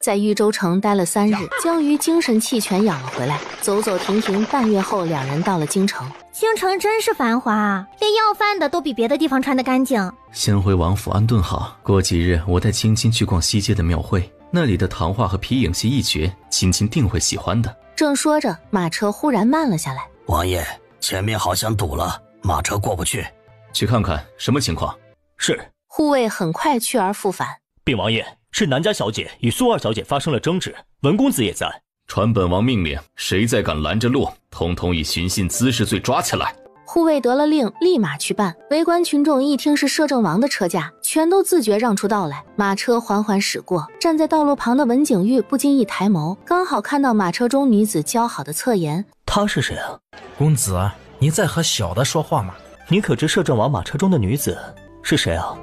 在豫州城待了3日，江瑜精神气全养了回来，走走停停，半月后两人到了京城。京城真是繁华啊，连要饭的都比别的地方穿得干净。先回王府安顿好，过几日我带青青去逛西街的庙会，那里的糖画和皮影戏一绝，青青定会喜欢的。正说着，马车忽然慢了下来。王爷，前面好像堵了，马车过不去。去看看什么情况。是。护卫很快去而复返。禀王爷，是南家小姐与苏二小姐发生了争执，文公子也在。传本王命令，谁再敢拦着路，统统以寻衅滋事罪抓起来。护卫得了令，立马去办。围观群众一听是摄政王的车驾，全都自觉让出道来。马车缓缓驶过，站在道路旁的文景玉不经意抬眸，刚好看到马车中女子姣好的侧颜。她是谁啊？公子，你在和小的说话吗？你可知摄政王马车中的女子是谁啊？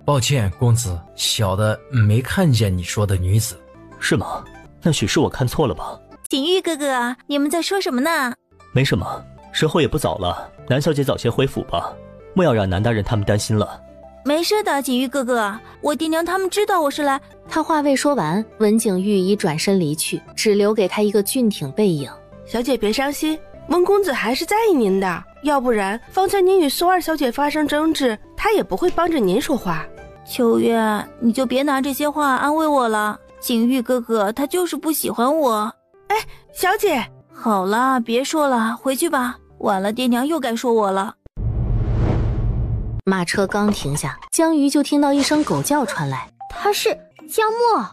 抱歉，公子，小的没看见你说的女子。是吗？那许是我看错了吧。景玉哥哥，你们在说什么呢？没什么，时候也不早了，南小姐早些回府吧，莫要让南大人他们担心了。没事的，景玉哥哥，我爹娘他们知道我是来……他话未说完，文景玉已转身离去，只留给他一个俊挺背影。小姐别伤心，文公子还是在意您的，要不然方才您与苏二小姐发生争执，他也不会帮着您说话。秋月，你就别拿这些话安慰我了，景玉哥哥他就是不喜欢我。哎，小姐，好了，别说了，回去吧，晚了爹娘又该说我了。马车刚停下，江瑜就听到一声狗叫传来，他是江墨。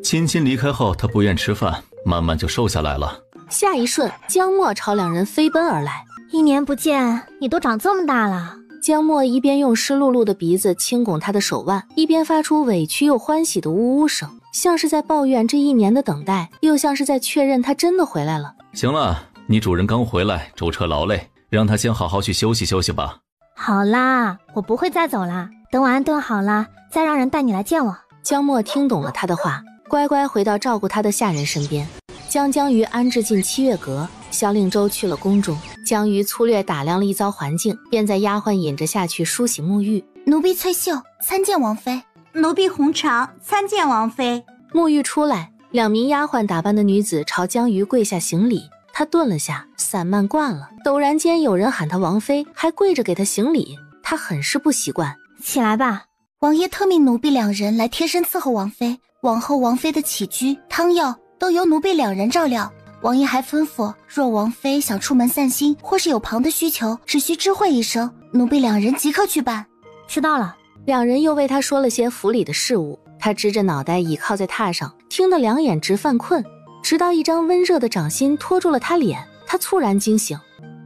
青青离开后，他不愿吃饭，慢慢就瘦下来了。下一瞬，江墨朝两人飞奔而来。1年不见，你都长这么大了。江墨一边用湿漉漉的鼻子轻拱他的手腕，一边发出委屈又欢喜的呜呜声，像是在抱怨这1年的等待，又像是在确认他真的回来了。行了，你主人刚回来，舟车劳累，让他先好好去休息休息吧。好啦，我不会再走啦，等我安顿好了，再让人带你来见我。江墨听懂了他的话，乖乖回到照顾他的下人身边，将江瑜安置进7月阁。萧令周去了宫中，江瑜粗略打量了一遭环境，便在丫鬟引着下去梳洗沐浴。奴婢翠秀参见王妃。奴婢红裳参见王妃。沐浴出来，2名丫鬟打扮的女子朝江瑜跪下行礼。他顿了下，散漫惯了，陡然间有人喊他王妃，还跪着给他行礼，他很是不习惯。起来吧。王爷特命奴婢2人来贴身伺候王妃，往后王妃的起居汤药都由奴婢2人照料。王爷还吩咐，若王妃想出门散心，或是有旁的需求，只需知会一声，奴婢2人即刻去办。知道了。2人又为他说了些府里的事务，他支着脑袋倚靠在榻上，听得2眼直犯困，直到一张温热的掌心托住了他脸，他猝然惊醒。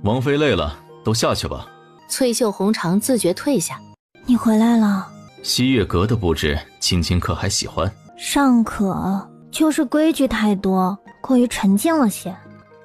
王妃累了，都下去吧。翠袖红裳自觉退下。你回来了。西月阁的布置，青青可还喜欢？尚可，就是规矩太多，过于沉静了些，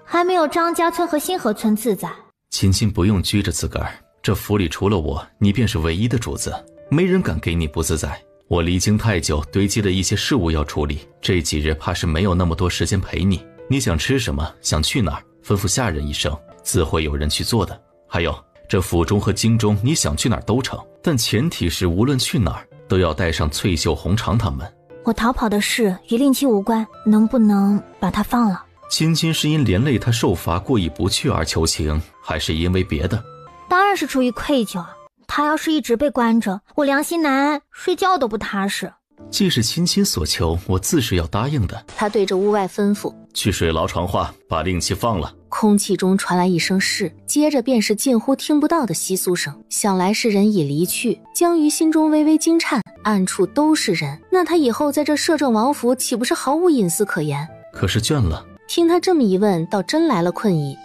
还没有张家村和新河村自在。青青不用拘着自个儿，这府里除了我，你便是唯一的主子，没人敢给你不自在。我离京太久，堆积了一些事务要处理，这几日怕是没有那么多时间陪你。你想吃什么，想去哪儿，吩咐下人一声，自会有人去做的。还有，这府中和京中，你想去哪儿都成，但前提是无论去哪儿，都要带上翠袖红裳他们。我逃跑的事与令妻无关，能不能把他放了？青青是因连累他受罚过意不去而求情，还是因为别的？当然是出于愧疚啊！他要是一直被关着，我良心难安，睡觉都不踏实。既是青青所求，我自是要答应的。他对着屋外吩咐：去水牢传话，把令妻放了。空气中传来一声是，接着便是近乎听不到的窸窣声。想来是人已离去，江瑜心中微微惊颤，暗处都是人，那他以后在这摄政王府岂不是毫无隐私可言？可是倦了。听他这么一问，倒真来了困意。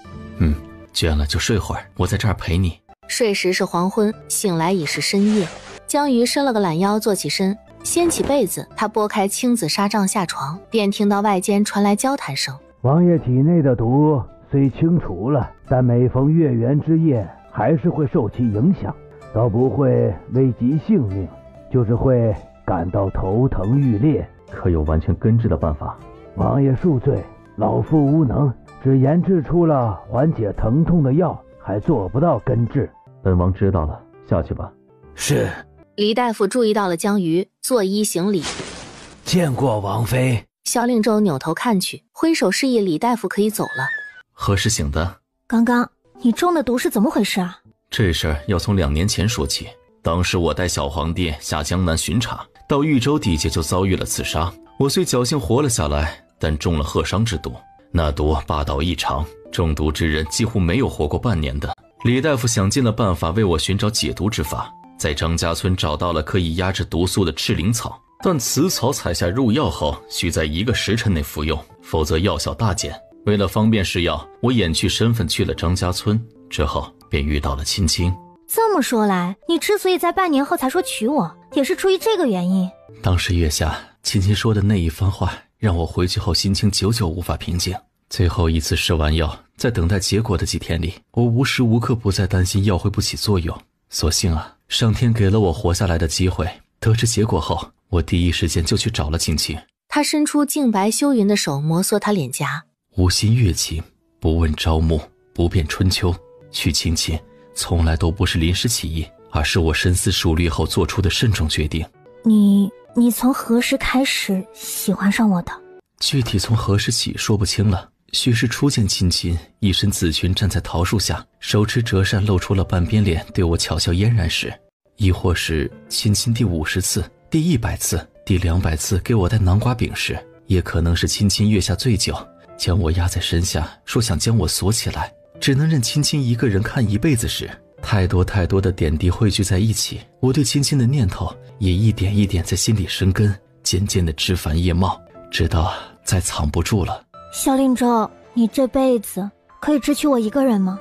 倦了就睡会儿，我在这儿陪你。睡时是黄昏，醒来已是深夜。江瑜伸了个懒腰，坐起身，掀起被子，他拨开青紫纱帐下床，便听到外间传来交谈声。王爷体内的毒虽清除了，但每逢月圆之夜还是会受其影响，倒不会危及性命，就是会感到头疼欲裂。可有完全根治的办法？王爷恕罪，老夫无能，只研制出了缓解疼痛的药，还做不到根治。本王知道了，下去吧。是。李大夫注意到了江瑜，作揖行礼。见过王妃。萧令州扭头看去，挥手示意李大夫可以走了。何时醒的？刚刚你中的毒是怎么回事啊？这事儿要从2年前说起。当时我带小皇帝下江南巡查，到豫州地界就遭遇了刺杀。我虽侥幸活了下来，但中了鹤伤之毒，那毒霸道异常，中毒之人几乎没有活过半年的。李大夫想尽了办法为我寻找解毒之法，在张家村找到了可以压制毒素的赤灵草，但此草采下入药后，需在1个时辰内服用，否则药效大减。为了方便试药，我掩去身份去了张家村，之后便遇到了青青。这么说来，你之所以在半年后才说娶我，也是出于这个原因。当时月下青青说的那一番话，让我回去后心情久久无法平静。最后一次试完药，在等待结果的几天里，我无时无刻不再担心药会不起作用。所幸啊，上天给了我活下来的机会。得知结果后，我第一时间就去找了青青。他伸出净白修云的手摩挲他脸颊。无心月晴，不问朝暮，不辨春秋。娶青青从来都不是临时起意，而是我深思熟虑后做出的慎重决定。你从何时开始喜欢上我的？具体从何时起说不清了，许是初见青青一身紫裙站在桃树下，手持折扇露出了半边脸对我巧笑嫣然时，亦或是青青第50次、第100次、第200次给我带南瓜饼时，也可能是青青月下醉酒，将我压在身下，说想将我锁起来，只能任青青一个人看一辈子时。太多太多的点滴汇聚在一起，我对青青的念头也一点一点在心里生根，渐渐的枝繁叶茂，直到再藏不住了。萧令州，你这辈子可以只娶我一个人吗？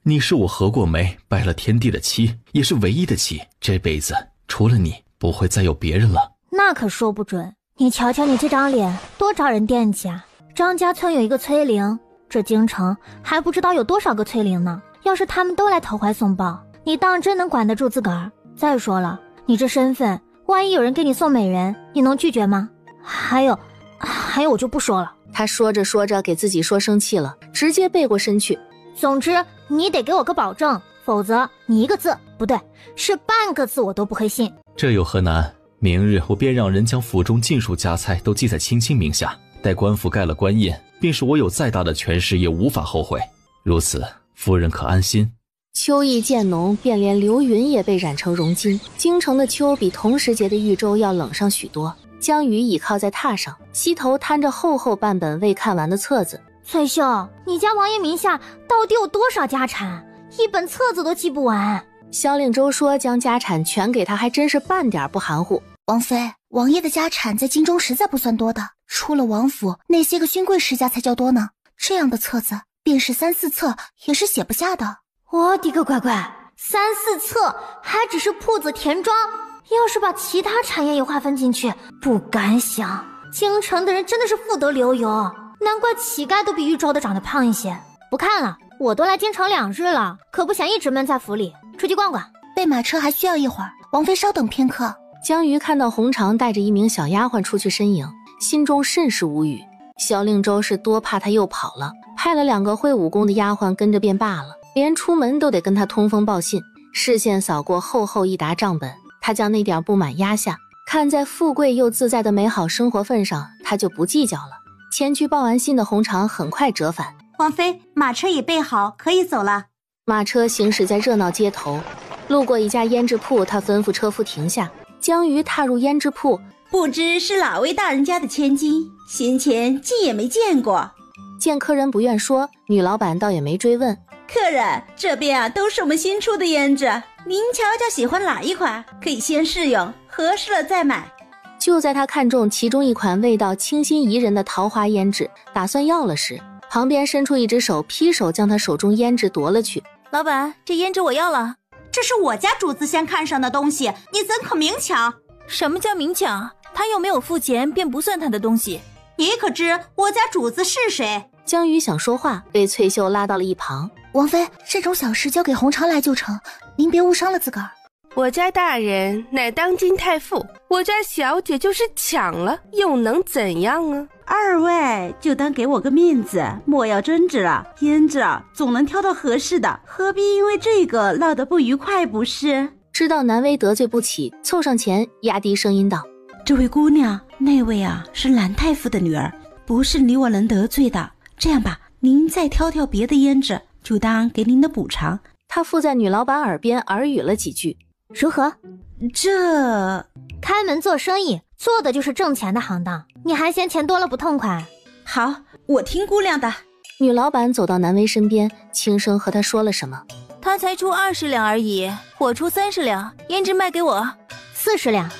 你是我合过媒拜了天地的妻，也是唯一的妻，这辈子除了你不会再有别人了。那可说不准，你瞧瞧你这张脸多招人惦记啊。张家村有一个崔玲，这京城还不知道有多少个崔玲呢。要是他们都来投怀送抱，你当真能管得住自个儿？再说了，你这身份，万一有人给你送美人，你能拒绝吗？还有我就不说了。他说着说着给自己说生气了，直接背过身去。总之你得给我个保证，否则你一个字，不对，是半个字我都不会信。这有何难？明日我便让人将府中尽数家财都记在青青名下，待官府盖了官印，便是我有再大的权势也无法后悔。如此夫人可安心。秋意渐浓，便连流云也被染成熔金。京城的秋比同时节的豫州要冷上许多。江宇倚靠在榻上，膝头摊着厚厚半本未看完的册子。翠秀，你家王爷名下到底有多少家产？一本册子都记不完。萧令州说将家产全给他，还真是半点不含糊。王妃，王爷的家产在京中实在不算多的，除了王府，那些个勋贵世家才较多呢。这样的册子便是3、4册也是写不下的。我的个乖乖，3、4册还只是铺子田庄，要是把其他产业也划分进去，不敢想。京城的人真的是富得流油，难怪乞丐都比豫州的长得胖一些。不看了，我都来京城2日了，可不想一直闷在府里，出去逛逛。备马车还需要一会儿，王妃稍等片刻。江瑜看到红长带着一名小丫鬟出去身影，心中甚是无语。萧令州是多怕他又跑了，派了2个会武功的丫鬟跟着便罢了，连出门都得跟他通风报信。视线扫过厚厚一沓账本，他将那点不满压下，看在富贵又自在的美好生活份上，他就不计较了。前去报完信的红长很快折返。王妃，马车已备好，可以走了。马车行驶在热闹街头，路过一家胭脂铺，他吩咐车夫停下。江瑜踏入胭脂铺，不知是哪位大人家的千金，先前竟也没见过。见客人不愿说，女老板倒也没追问。客人，这边都是我们新出的胭脂，您瞧瞧喜欢哪一款，可以先试用，合适了再买。就在他看中其中一款味道清新宜人的桃花胭脂，打算要了时，旁边伸出一只手，劈手将他手中胭脂夺了去。老板，这胭脂我要了。这是我家主子先看上的东西，你怎可明抢？什么叫明抢？他又没有付钱，便不算他的东西。你可知我家主子是谁？江瑜想说话，被翠秀拉到了一旁。王妃，这种小事交给红长来就成，您别误伤了自个儿。我家大人乃当今太傅，我家小姐就是抢了，又能怎样啊？二位就当给我个面子，莫要争执了。胭脂总能挑到合适的，何必因为这个闹得不愉快不是？知道难为得罪不起，凑上前压低声音道：这位姑娘，那位啊是蓝太傅的女儿，不是你我能得罪的。这样吧，您再挑挑别的胭脂，就当给您的补偿。他附在女老板耳边耳语了几句。如何？这开门做生意，做的就是挣钱的行当，你还嫌钱多了不痛快？好，我听姑娘的。女老板走到南威身边，轻声和他说了什么。他才出20两而已，我出30两，胭脂卖给我40两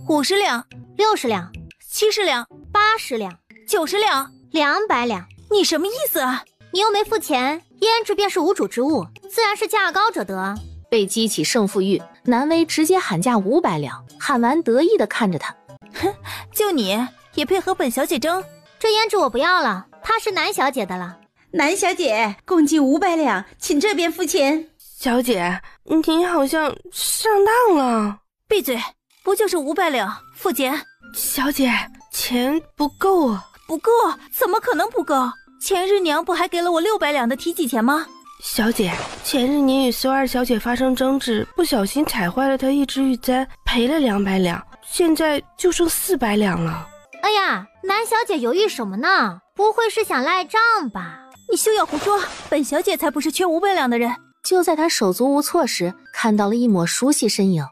，50两，60两，70两，80两，90两，200两。你什么意思啊？你又没付钱，胭脂便是无主之物，自然是价高者得。被激起胜负欲，南威直接喊价500两，喊完得意地看着他。哼，就你也配和本小姐争？这胭脂我不要了，她是南小姐的了。南小姐，共计500两，请这边付钱。小姐，你好像上当了。闭嘴，不就是500两，付钱。小姐，钱不够啊。不够？怎么可能不够？前日娘不还给了我600两的提己钱吗？小姐，前日您与苏二小姐发生争执，不小心踩坏了她一只玉簪，赔了200两，现在就剩400两了。哎呀，南小姐犹豫什么呢？不会是想赖账吧？你休要胡说，本小姐才不是缺500两的人。就在他手足无措时，看到了一抹熟悉身影。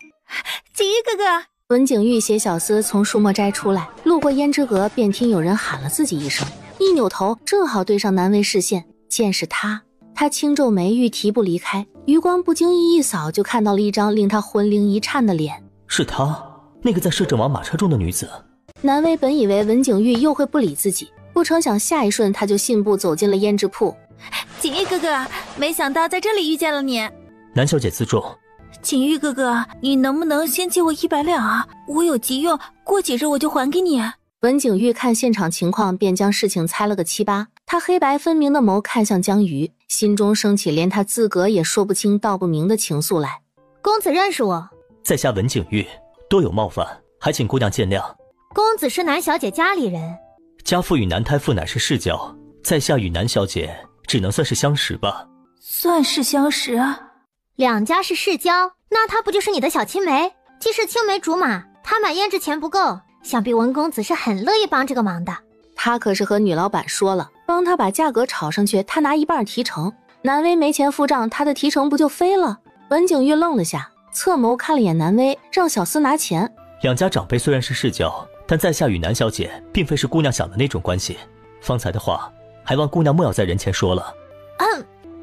锦衣哥哥。文景玉携小厮从书墨斋出来，路过胭脂阁，便听有人喊了自己一声，一扭头正好对上南威视线，见是他轻皱眉欲提步离开，余光不经意一扫，就看到了一张令他魂灵一颤的脸。是她，那个在摄政王马车中的女子。南威本以为文景玉又会不理自己，不成想下一瞬他就信步走进了胭脂铺。锦衣哥哥，没想到在这里遇见了你。南小姐自重。锦玉哥哥，你能不能先借我100两啊？我有急用，过几日我就还给你。文景玉看现场情况，便将事情猜了个七八。他黑白分明的眸看向江瑜，心中升起连他自个也说不清道不明的情愫来。公子认识我？在下文景玉，多有冒犯，还请姑娘见谅。公子是南小姐家里人？家父与南太傅乃是世交，在下与南小姐只能算是相识吧。算是相识啊？两家是世交，那她不就是你的小青梅？既是青梅竹马，她买胭脂钱不够，想必文公子是很乐意帮这个忙的。他可是和女老板说了，帮他把价格炒上去，他拿1半提成。南威没钱付账，他的提成不就飞了？文景玉愣了下，侧眸看了眼南威，让小厮拿钱。两家长辈虽然是世交，但在下与南小姐并非是姑娘想的那种关系。方才的话，还望姑娘莫要在人前说了。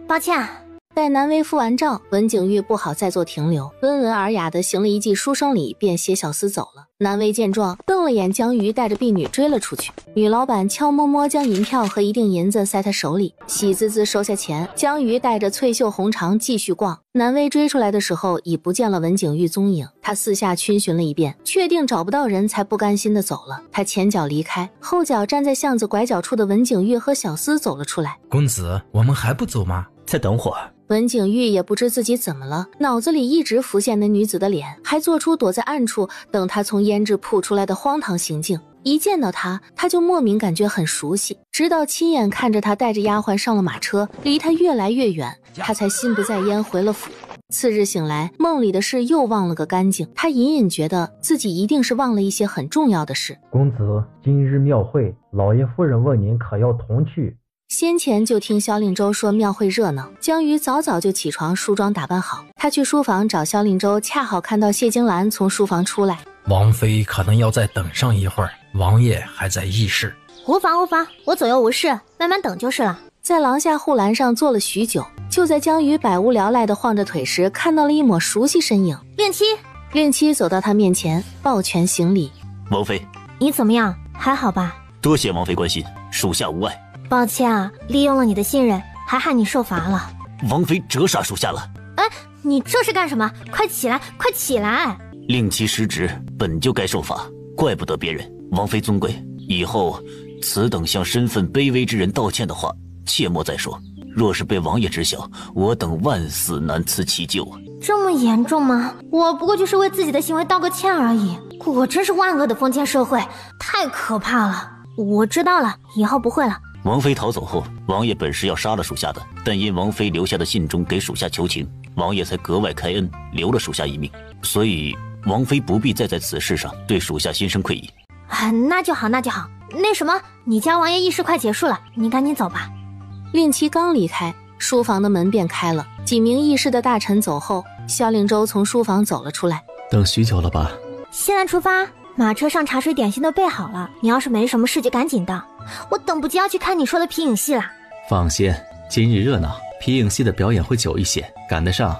抱歉。待南威付完账，文景玉不好再做停留，温文尔雅的行了一记书生礼，便携小厮走了。南威见状，瞪了眼江瑜，带着婢女追了出去。女老板悄摸摸将银票和一锭银子塞他手里，喜滋滋收下钱。江瑜带着翠袖红裳继续逛。南威追出来的时候，已不见了文景玉踪影。他四下逡巡了一遍，确定找不到人，才不甘心的走了。他前脚离开，后脚站在巷子拐角处的文景玉和小厮走了出来。公子，我们还不走吗？再等会儿。文景玉也不知自己怎么了，脑子里一直浮现那女子的脸，还做出躲在暗处等她从胭脂铺出来的荒唐行径。一见到她，他就莫名感觉很熟悉，直到亲眼看着她带着丫鬟上了马车，离他越来越远，他才心不在焉回了府。次日醒来，梦里的事又忘了个干净，他隐隐觉得自己一定是忘了一些很重要的事。公子，今日庙会，老爷夫人问您可要同去。先前就听萧令州说庙会热闹，江瑜早早就起床梳妆打扮好，他去书房找萧令州，恰好看到谢金兰从书房出来。王妃可能要再等上一会儿，王爷还在议事。无妨，我左右无事，慢慢等就是了。在廊下护栏上坐了许久，就在江瑜百无聊赖地晃着腿时，看到了一抹熟悉身影。令妻走到他面前，抱拳行礼。王妃，你怎么样？还好吧？多谢王妃关心，属下无碍。抱歉啊，利用了你的信任，还害你受罚了。王妃折杀属下了。你这是干什么？快起来，快起来！令其失职，本就该受罚，怪不得别人。王妃尊贵，以后此等向身份卑微之人道歉的话，切莫再说。若是被王爷知晓，我等万死难辞其咎。这么严重吗？我不过就是为自己的行为道个歉而已。果真是万恶的封建社会，太可怕了。我知道了，以后不会了。王妃逃走后，王爷本是要杀了属下的，但因王妃留下的信中给属下求情，王爷才格外开恩，留了属下一命。所以王妃不必再在此事上对属下心生愧意。那就好，那就好。那什么，你家王爷议事快结束了，你赶紧走吧。令旗刚离开，书房的门便开了。几名议事的大臣走后，萧令周从书房走了出来。等许久了吧？现在出发，马车上茶水点心都备好了，你要是没什么事就赶紧的，我等不及要去看你说的皮影戏啦。放心，今日热闹，皮影戏的表演会久一些，赶得上。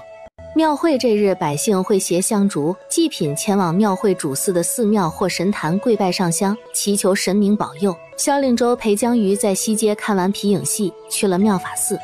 庙会这日，百姓会携香烛、祭品前往庙会主祀的寺庙或神坛跪拜上香，祈求神明保佑。萧令周陪江瑜在西街看完皮影戏，去了妙法寺。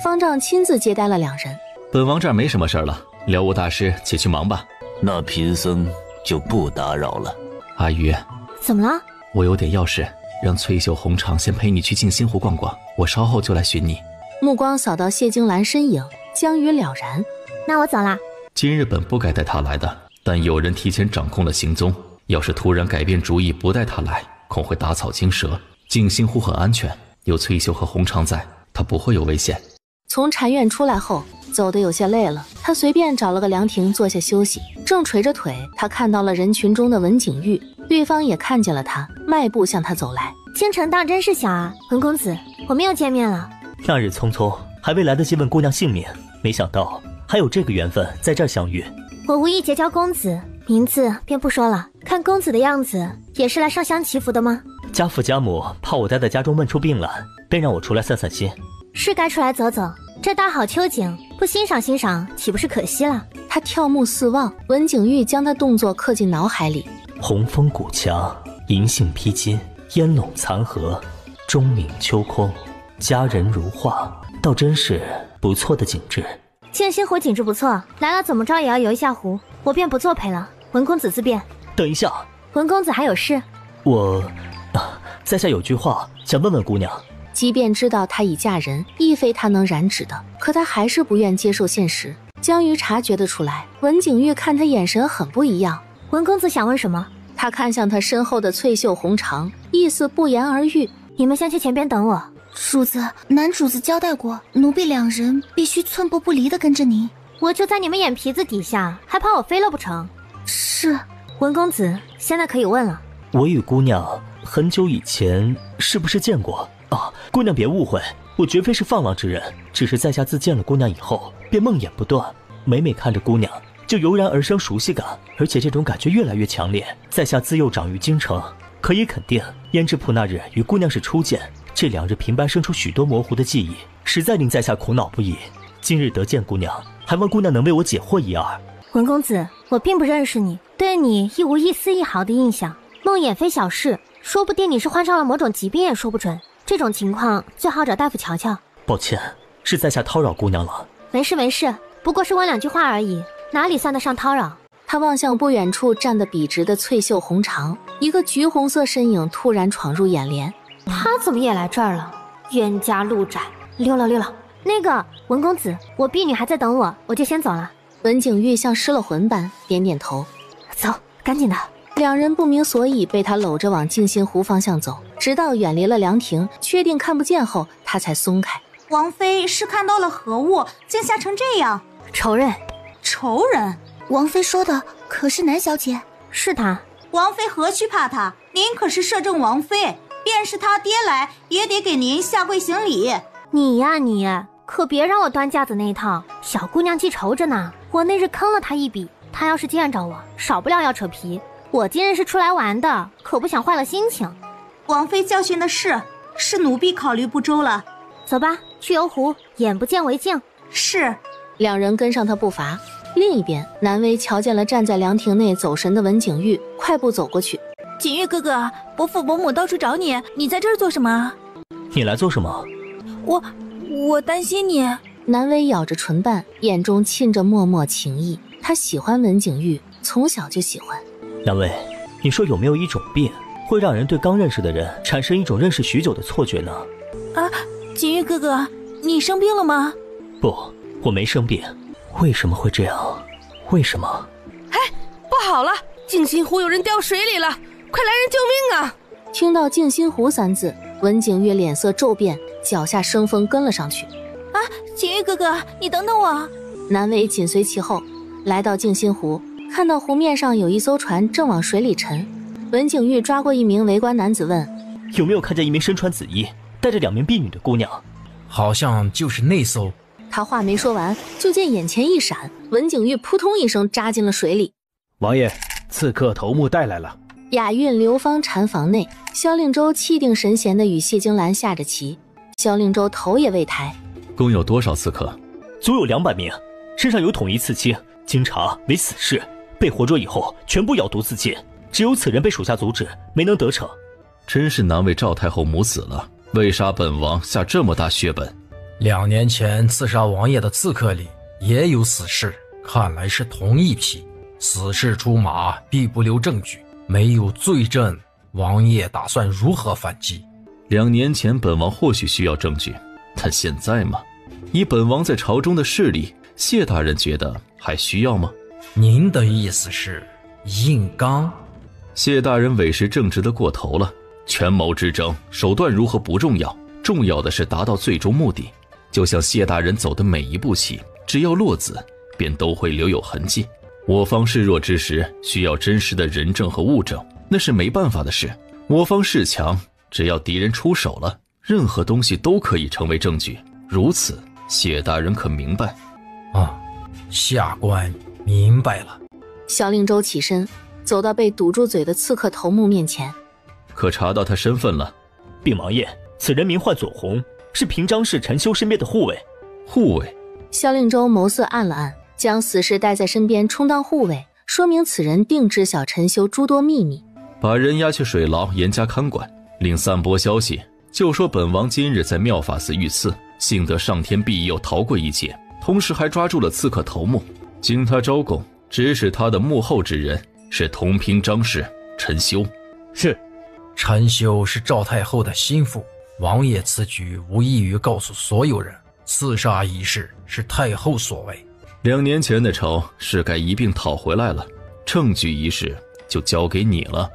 方丈亲自接待了两人。本王这儿没什么事了，辽无大师且去忙吧。那贫僧就不打扰了。阿瑜，怎么了？我有点要事，让翠袖红裳先陪你去静心湖逛逛，我稍后就来寻你。目光扫到谢金兰身影，江瑜了然。那我走啦。今日本不该带他来的，但有人提前掌控了行踪，要是突然改变主意不带他来，恐会打草惊蛇。静心湖很安全，有翠袖和红裳在，他不会有危险。从禅院出来后，走得有些累了，他随便找了个凉亭坐下休息。正垂着腿，他看到了人群中的文景玉，对方也看见了他，迈步向他走来。京城当真是小啊，文公子，我们又见面了。那日匆匆，还未来得及问姑娘姓名，没想到还有这个缘分在这儿相遇。我无意结交公子，名字便不说了。看公子的样子，也是来上香祈福的吗？家父家母怕我待在家中闷出病来，便让我出来散散心。是该出来走走，这大好秋景，不欣赏欣赏，岂不是可惜了？他跳目四望，文景玉将他动作刻进脑海里。红枫古墙，银杏披金，烟笼残荷，钟鸣秋空，佳人如画，倒真是不错的景致。静心湖景致不错，来了怎么着也要游一下湖，我便不作陪了。文公子自便。等一下，文公子还有事？我在下有句话想问问姑娘。即便知道她已嫁人，亦非他能染指的，可他还是不愿接受现实。江瑜察觉得出来，文景玉看他眼神很不一样。文公子想问什么？他看向他身后的翠袖红裳，意思不言而喻。你们先去前边等我。主子，男主子交代过，奴婢两人必须寸步不离地跟着您。我就在你们眼皮子底下，还怕我飞了不成？是。文公子，现在可以问了。我与姑娘很久以前是不是见过？姑娘别误会，我绝非是放浪之人，只是在下自见了姑娘以后，便梦魇不断，每每看着姑娘，就油然而生熟悉感，而且这种感觉越来越强烈。在下自幼长于京城，可以肯定，胭脂铺那日与姑娘是初见，这2日平白生出许多模糊的记忆，实在令在下苦恼不已。今日得见姑娘，还望姑娘能为我解惑一二。文公子，我并不认识你，对你亦无一丝一毫的印象。梦魇非小事，说不定你是患上了某种疾病也说不准。这种情况最好找大夫瞧瞧。抱歉，是在下叨扰姑娘了。没事没事，不过是问2句话而已，哪里算得上叨扰？他望向不远处站得笔直的翠袖红裳，一个橘红色身影突然闯入眼帘。他怎么也来这儿了？冤家路窄，溜了溜了。那个文公子，我婢女还在等我，我就先走了。文景玉像失了魂般点点头。走，赶紧的。两人不明所以被他搂着往静心湖方向走，直到远离了凉亭，确定看不见后，他才松开。王妃是看到了何物，竟吓成这样？仇人。仇人？王妃说的可是南小姐？是她。王妃何须怕她？您可是摄政王妃，便是他爹来，也得给您下跪行礼。你呀你，可别让我端架子那一套。小姑娘记仇着呢，我那日坑了她一笔，她要是见着我，少不了要扯皮。我今日是出来玩的，可不想坏了心情。王妃教训的是奴婢考虑不周了。走吧，去游湖，眼不见为净。是。两人跟上他步伐。另一边，南薇瞧见了站在凉亭内走神的文景玉，快步走过去。景玉哥哥，伯父伯母到处找你，你在这儿做什么？你来做什么？我担心你。南薇咬着唇瓣，眼中沁着脉脉情意。她喜欢文景玉，从小就喜欢。南薇，你说有没有一种病，会让人对刚认识的人产生一种认识许久的错觉呢？景玉哥哥，你生病了吗？不，我没生病。为什么会这样？为什么？不好了，静心湖有人掉水里了，快来人救命啊！听到静心湖3字，文景玉脸色骤变，脚下生风跟了上去。景玉哥哥，你等等我。南薇紧随其后，来到静心湖，看到湖面上有一艘船正往水里沉。文景玉抓过一名围观男子问：有没有看见一名身穿紫衣带着2名婢女的姑娘？好像就是那艘。他话没说完，就见眼前一闪，文景玉扑通一声扎进了水里。王爷，刺客头目带来了。雅韵流芳禅房内，萧令周气定神闲地与谢金兰下着棋。萧令周头也未抬。共有多少刺客？足有200名，身上有统一刺青，经查为死士，被活捉以后全部咬毒自尽，只有此人被属下阻止，没能得逞。真是难为赵太后母子了，为杀本王下这么大血本。2年前刺杀王爷的刺客里也有死士，看来是同一批。死士出马必不留证据，没有罪证，王爷打算如何反击？2年前本王或许需要证据，但现在吗？以本王在朝中的势力，谢大人觉得还需要吗？您的意思是硬刚？谢大人委实正直的过头了。权谋之争，手段如何不重要，重要的是达到最终目的。就像谢大人走的每一步棋，只要落子，便都会留有痕迹。我方示弱之时，需要真实的人证和物证，那是没办法的事。我方示强，只要敌人出手了，任何东西都可以成为证据。如此，谢大人可明白？下官明白了。萧令周起身，走到被堵住嘴的刺客头目面前。可查到他身份了？禀王爷，此人名唤左红，是平章氏陈修身边的护卫。护卫？萧令周眸色暗了暗，将死士带在身边充当护卫，说明此人定知晓陈修诸多秘密。把人押去水牢，严加看管，另散播消息，就说本王今日在妙法寺遇刺，幸得上天庇佑，逃过一劫。同时还抓住了刺客头目，经他招供，指使他的幕后之人是同平章氏陈修。是。陈修是赵太后的心腹，王爷此举无异于告诉所有人，刺杀一事是太后所为。 2年前的仇是该一并讨回来了，证据一事就交给你了。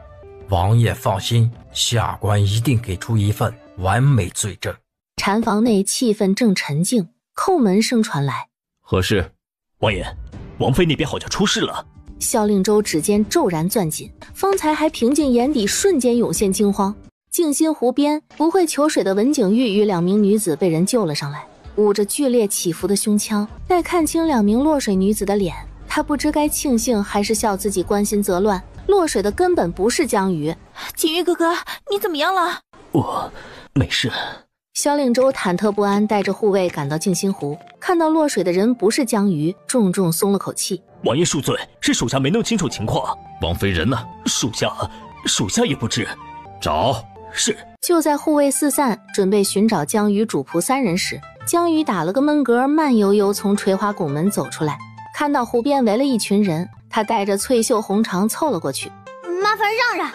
王爷放心，下官一定给出一份完美罪证。禅房内气氛正沉静，叩门声传来。何事？王爷，王妃那边好像出事了。萧令周指尖骤然攥紧，方才还平静眼底瞬间涌现惊慌。静心湖边不会求水的文景玉与2名女子被人救了上来，捂着剧烈起伏的胸腔，待看清2名落水女子的脸，他不知该庆幸还是笑自己关心则乱。落水的根本不是江鱼。景玉哥哥，你怎么样了？我没事。萧令周忐忑不安，带着护卫赶到静心湖，看到落水的人不是江鱼，重重松了口气。王爷恕罪，是属下没弄清楚情况。王妃人呢？属下也不知。找。是。就在护卫四散，准备寻找江鱼主仆3人时，江鱼打了个闷嗝，慢悠悠从垂花拱门走出来，看到湖边围了一群人，他带着翠袖红长凑了过去。麻烦让让。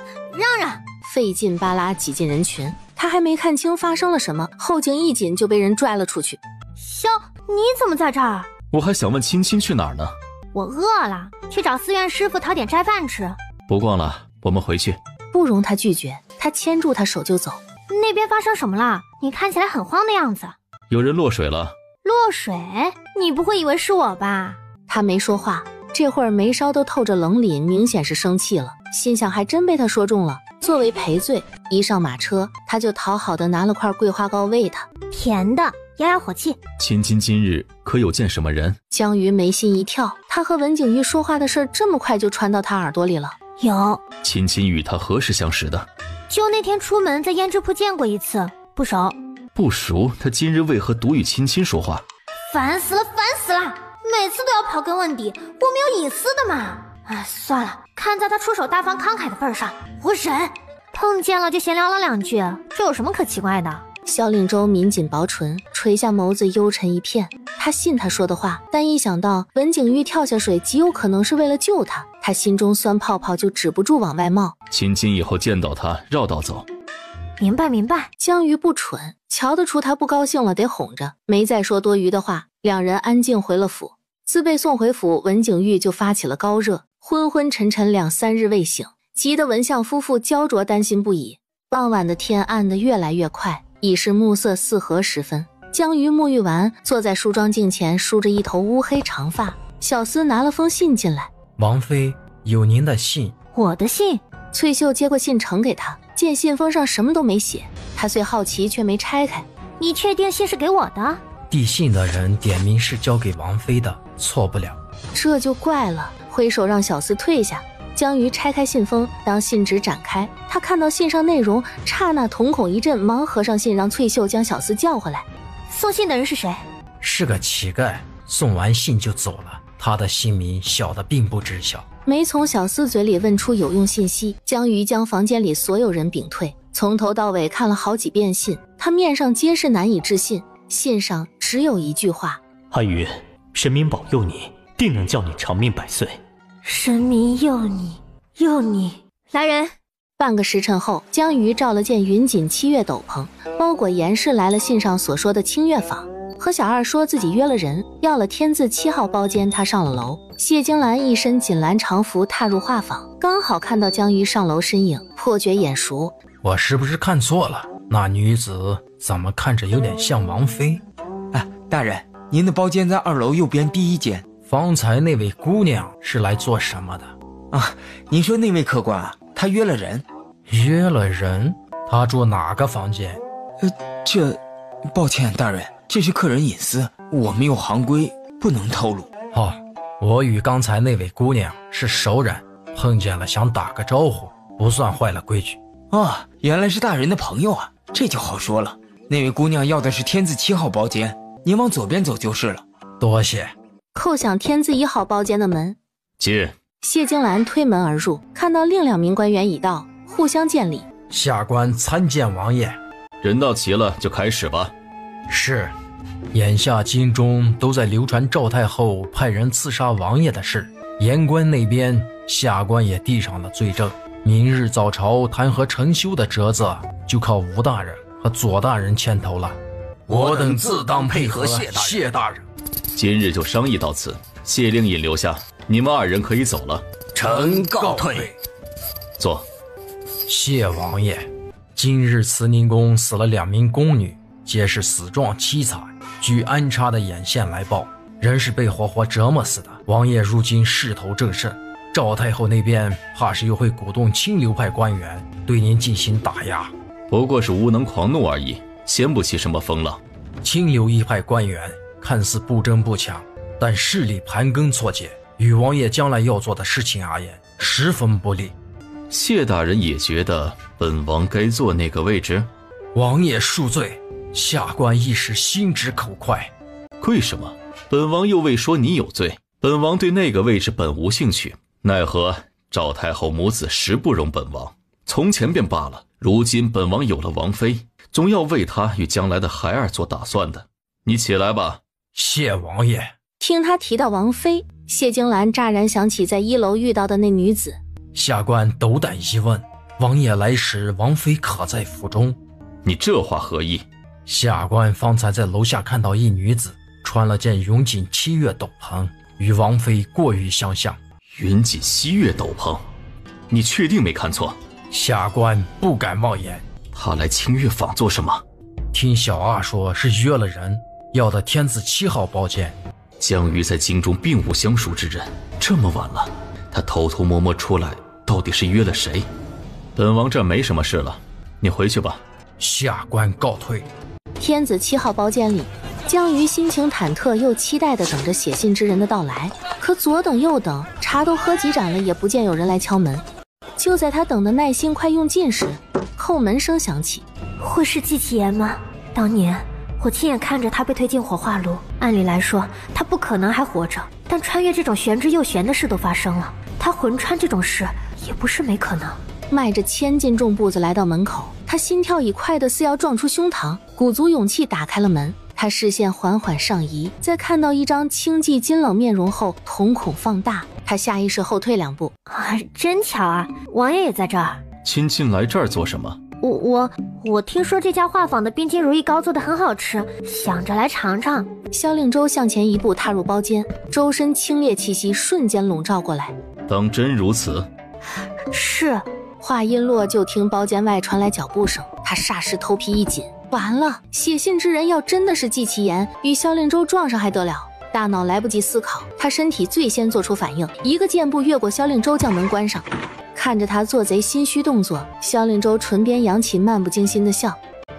费劲巴拉挤进人群，他还没看清发生了什么，后颈一紧就被人拽了出去。萧，你怎么在这儿？我还想问青青去哪儿呢。我饿了，去找寺院师傅讨点斋饭吃。不逛了，我们回去。不容他拒绝，他牵住他手就走。那边发生什么了？你看起来很慌的样子。有人落水了。落水？你不会以为是我吧？他没说话，这会儿眉梢都透着冷凛，明显是生气了，心想还真被他说中了。作为赔罪，一上马车，他就讨好的拿了块桂花糕喂他，甜的，压压火气。青青今日可有见什么人？江鱼眉心一跳，他和文景玉说话的事这么快就传到他耳朵里了。有。青青与他何时相识的？就那天出门在胭脂铺见过一次，不熟。不熟？他今日为何独与青青说话？烦死了，每次都要刨根问底，我们有隐私的嘛。算了，看在他出手大方慷慨的份上，我忍。碰见了就闲聊了2句，这有什么可奇怪的？萧令周抿紧薄唇，垂下眸子，幽沉一片。他信他说的话，但一想到文景玉跳下水极有可能是为了救他，他心中酸泡泡就止不住往外冒。青青以后见到他绕道走。明白。江鱼不蠢，瞧得出他不高兴了，得哄着，没再说多余的话。2人安静回了府。自被送回府，文景玉就发起了高热，昏昏沉沉2、3日未醒，急得文相夫妇焦灼担心不已。傍晚的天暗得越来越快，已是暮色4合时分。江鱼沐浴完，坐在梳妆镜前梳着一头乌黑长发。小厮拿了封信进来，王妃，有您的信。我的信？翠秀接过信呈给他，见信封上什么都没写，他虽好奇却没拆开。你确定信是给我的？递信的人点名是交给王妃的，错不了。这就怪了，挥手让小厮退下。江瑜拆开信封，当信纸展开，他看到信上内容，刹那瞳孔一震，忙合上信，让翠秀将小厮叫回来。送信的人是谁？是个乞丐，送完信就走了。他的姓名小的并不知晓。没从小厮嘴里问出有用信息，江瑜将房间里所有人屏退，从头到尾看了好几遍信，他面上皆是难以置信。信上只有一句话：阿瑜，神明保佑你，定能叫你长命百岁。神明佑你，佑你。来人！半个时辰后，江瑜照了件云锦7月斗篷，包裹严实来了信上所说的清月坊，和小二说自己约了人，要了天字7号包间。他上了楼，谢京兰一身锦蓝长服踏入画坊，刚好看到江瑜上楼身影，颇觉眼熟。我是不是看错了？那女子怎么看着有点像王妃？大人，您的包间在2楼右边第1间。方才那位姑娘是来做什么的？您说那位客官啊，她约了人。约了人？她住哪个房间？抱歉大人，这是客人隐私，我们有行规不能透露。我与刚才那位姑娘是熟人，碰见了想打个招呼，不算坏了规矩。原来是大人的朋友啊，这就好说了。那位姑娘要的是天字7号包间，您往左边走就是了。多谢。叩响天字1号包间的门，进。谢京兰推门而入，看到另2名官员已到，互相见礼。下官参见王爷。人到齐了就开始吧。是。眼下京中都在流传赵太后派人刺杀王爷的事，言官那边下官也递上了罪证，明日早朝弹劾陈修的折子就靠吴大人和左大人牵头了。我等自当配合谢大人。今日就商议到此，谢令引留下，你们2人可以走了。臣告退。坐。谢王爷，今日慈宁宫死了2名宫女，皆是死状凄惨，据安插的眼线来报，人是被活活折磨死的。王爷如今势头正盛，赵太后那边怕是又会鼓动清流派官员对您进行打压。不过是无能狂怒而已，掀不起什么风浪。清流一派官员看似不争不抢，但势力盘根错节，与王爷将来要做的事情而言十分不利。谢大人也觉得本王该坐那个位置？王爷恕罪，下官一时心直口快。为什么？本王又未说你有罪，本王对那个位置本无兴趣，奈何赵太后母子实不容本王，从前便罢了，如今本王有了王妃，总要为她与将来的孩儿做打算的。你起来吧。谢王爷。听他提到王妃，谢京兰乍然想起在1楼遇到的那女子。下官斗胆一问，王爷来时王妃可在府中？你这话何意？下官方才在楼下看到一女子穿了件云锦7月斗篷，与王妃过于相像。云锦7月斗篷？你确定没看错？下官不敢妄言。他来清月坊做什么？听小二说是约了人，要的天字7号包间。江瑜在京中并无相熟之人，这么晚了，他偷偷摸摸出来，到底是约了谁？本王这没什么事了，你回去吧。下官告退。天子7号包间里，江瑜心情忐忑又期待地等着写信之人的到来，可左等右等，茶都喝几盏了，也不见有人来敲门。就在他等的耐心快用尽时，后门声响起。会是季启言吗？当年我亲眼看着他被推进火化炉，按理来说他不可能还活着，但穿越这种玄之又玄的事都发生了，他魂穿这种事也不是没可能。迈着千斤重步子来到门口，他心跳已快得似要撞出胸膛，鼓足勇气打开了门。他视线缓缓上移，在看到一张清寂金冷面容后，瞳孔放大，他下意识后退2步。真巧啊，王爷也在这儿。亲亲来这儿做什么？我听说这家画坊的冰晶如意糕做得很好吃，想着来尝尝。萧令周向前1步踏入包间，周身清冽气息瞬间笼罩过来。当真如此？是。话音落，就听包间外传来脚步声，他霎时头皮一紧，完了，写信之人要真的是季启言，与萧令周撞上还得了。大脑来不及思考，他身体最先做出反应，一个箭步越过萧令周将门关上。看着他做贼心虚动作，萧令周唇边扬起漫不经心的笑。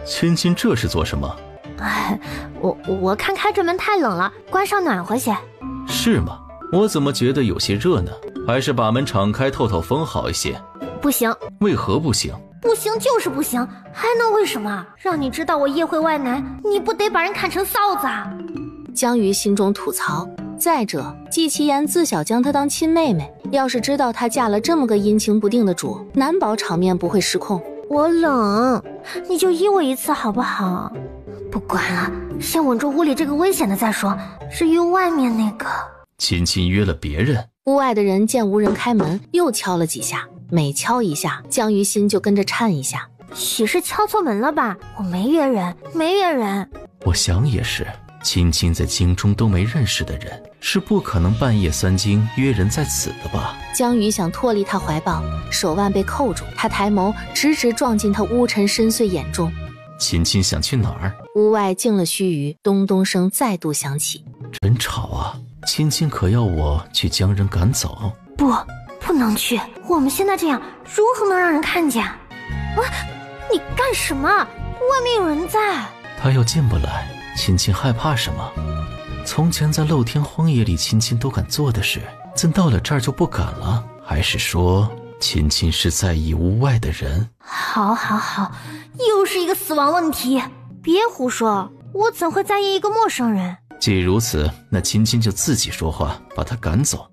亲亲这是做什么？哎，我看开着门太冷了，关上暖和些。是吗？我怎么觉得有些热呢？还是把门敞开透透风好一些。不行。为何不行？不行就是不行，还能为什么？让你知道我夜会外男，你不得把人砍成臊子啊！江瑜心中吐槽。再者，季其言自小将她当亲妹妹，要是知道她嫁了这么个阴晴不定的主，难保场面不会失控。我冷，你就依我一次好不好？不管了，先稳住屋里这个危险的再说。至于外面那个，亲亲约了别人。屋外的人见无人开门，又敲了几下，每敲一下，江瑜心就跟着颤一下。许是敲错门了吧？我没约人，没约人。我想也是，亲亲在京中都没认识的人，是不可能半夜三更约人在此的吧？江瑜想脱离他怀抱，手腕被扣住，他抬眸直直撞进他乌沉深邃眼中。亲亲想去哪儿？屋外静了须臾，咚咚声再度响起。真吵啊！亲亲可要我去将人赶走？不能去，我们现在这样如何能让人看见？你干什么？外面有人在。他要进不来，亲亲害怕什么？从前在露天荒野里亲亲都敢做的事，怎到了这儿就不敢了？还是说亲亲是在意屋外的人？好，又是一个死亡问题。别胡说，我怎会在意一个陌生人？既如此，那亲亲就自己说话，把他赶走。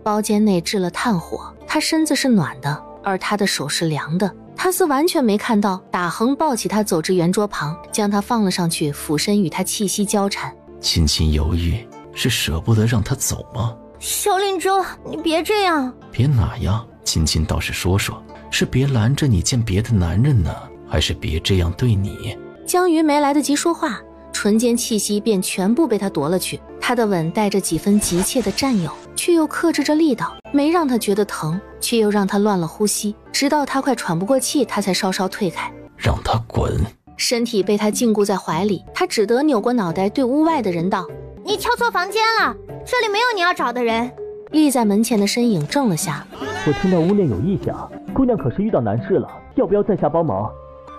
包间内置了炭火，他身子是暖的，而他的手是凉的。他似完全没看到，打横抱起他走至圆桌旁，将他放了上去，俯身与他气息交缠。亲亲犹豫，是舍不得让他走吗？萧令周，你别这样。别哪样？亲亲倒是说说，是别拦着你见别的男人呢，还是别这样对你？江瑜没来得及说话，唇间气息便全部被他夺了去。他的吻带着几分急切的占有，却又克制着力道，没让他觉得疼，却又让他乱了呼吸，直到他快喘不过气，他才稍稍退开。让他滚！身体被他禁锢在怀里，他只得扭过脑袋对屋外的人道：你敲错房间了，这里没有你要找的人。立在门前的身影怔了下。我听到屋内有异响，姑娘可是遇到难事了，要不要在下帮忙？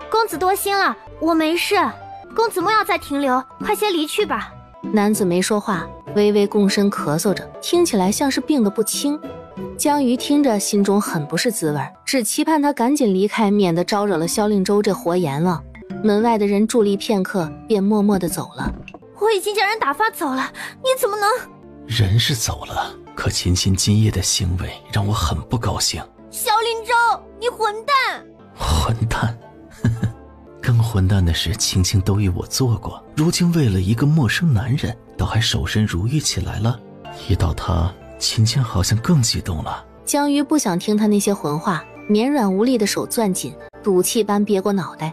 公子多心了，我没事。公子莫要再停留，快些离去吧。男子没说话，微微躬身咳嗽着，听起来像是病得不轻。江瑜听着心中很不是滋味，只期盼他赶紧离开，免得招惹了萧令周这活阎王。门外的人伫立片刻，便默默地走了。我已经将人打发走了，你怎么能……人是走了，可亲亲今夜的行为让我很不高兴。萧令周，你混蛋！混蛋！更混蛋的是，青青都与我做过，如今为了一个陌生男人，倒还守身如玉起来了。一到他，青青好像更激动了。江瑜不想听他那些混话，绵软无力的手攥紧，赌气般别过脑袋。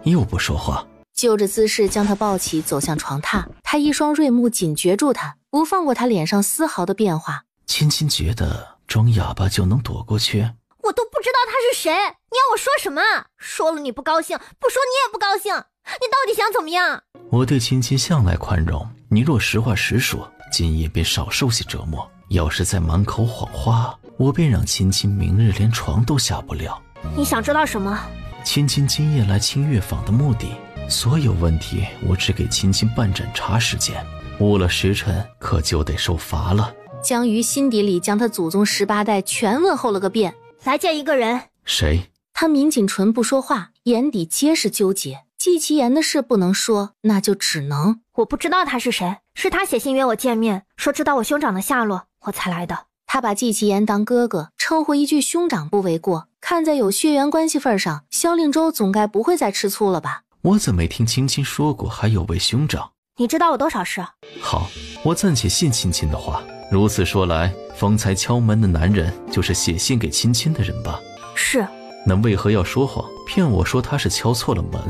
又不说话，就着姿势将他抱起，走向床榻。他一双锐目紧攫住他，不放过他脸上丝毫的变化。青青觉得装哑巴就能躲过去？我都不知道他是谁，你要我说什么？说了你不高兴，不说你也不高兴，你到底想怎么样？我对亲亲向来宽容，你若实话实说，今夜便少受些折磨。要是再满口谎话，我便让亲亲明日连床都下不了。你想知道什么？亲亲今夜来清月坊的目的，所有问题我只给亲亲半盏茶时间，误了时辰可就得受罚了。江瑜心底里将他祖宗18代全问候了个遍。来见一个人。谁？他抿紧唇不说话，眼底皆是纠结。季其言的事不能说，那就只能……我不知道他是谁，是他写信约我见面，说知道我兄长的下落，我才来的。他把季其言当哥哥，称呼一句兄长不为过。看在有血缘关系份上，萧令周总该不会再吃醋了吧？我怎没听青青说过还有位兄长？你知道我多少事？好，我暂且信青青的话。如此说来，方才敲门的男人就是写信给亲亲的人吧？是。那为何要说谎，骗我说他是敲错了门？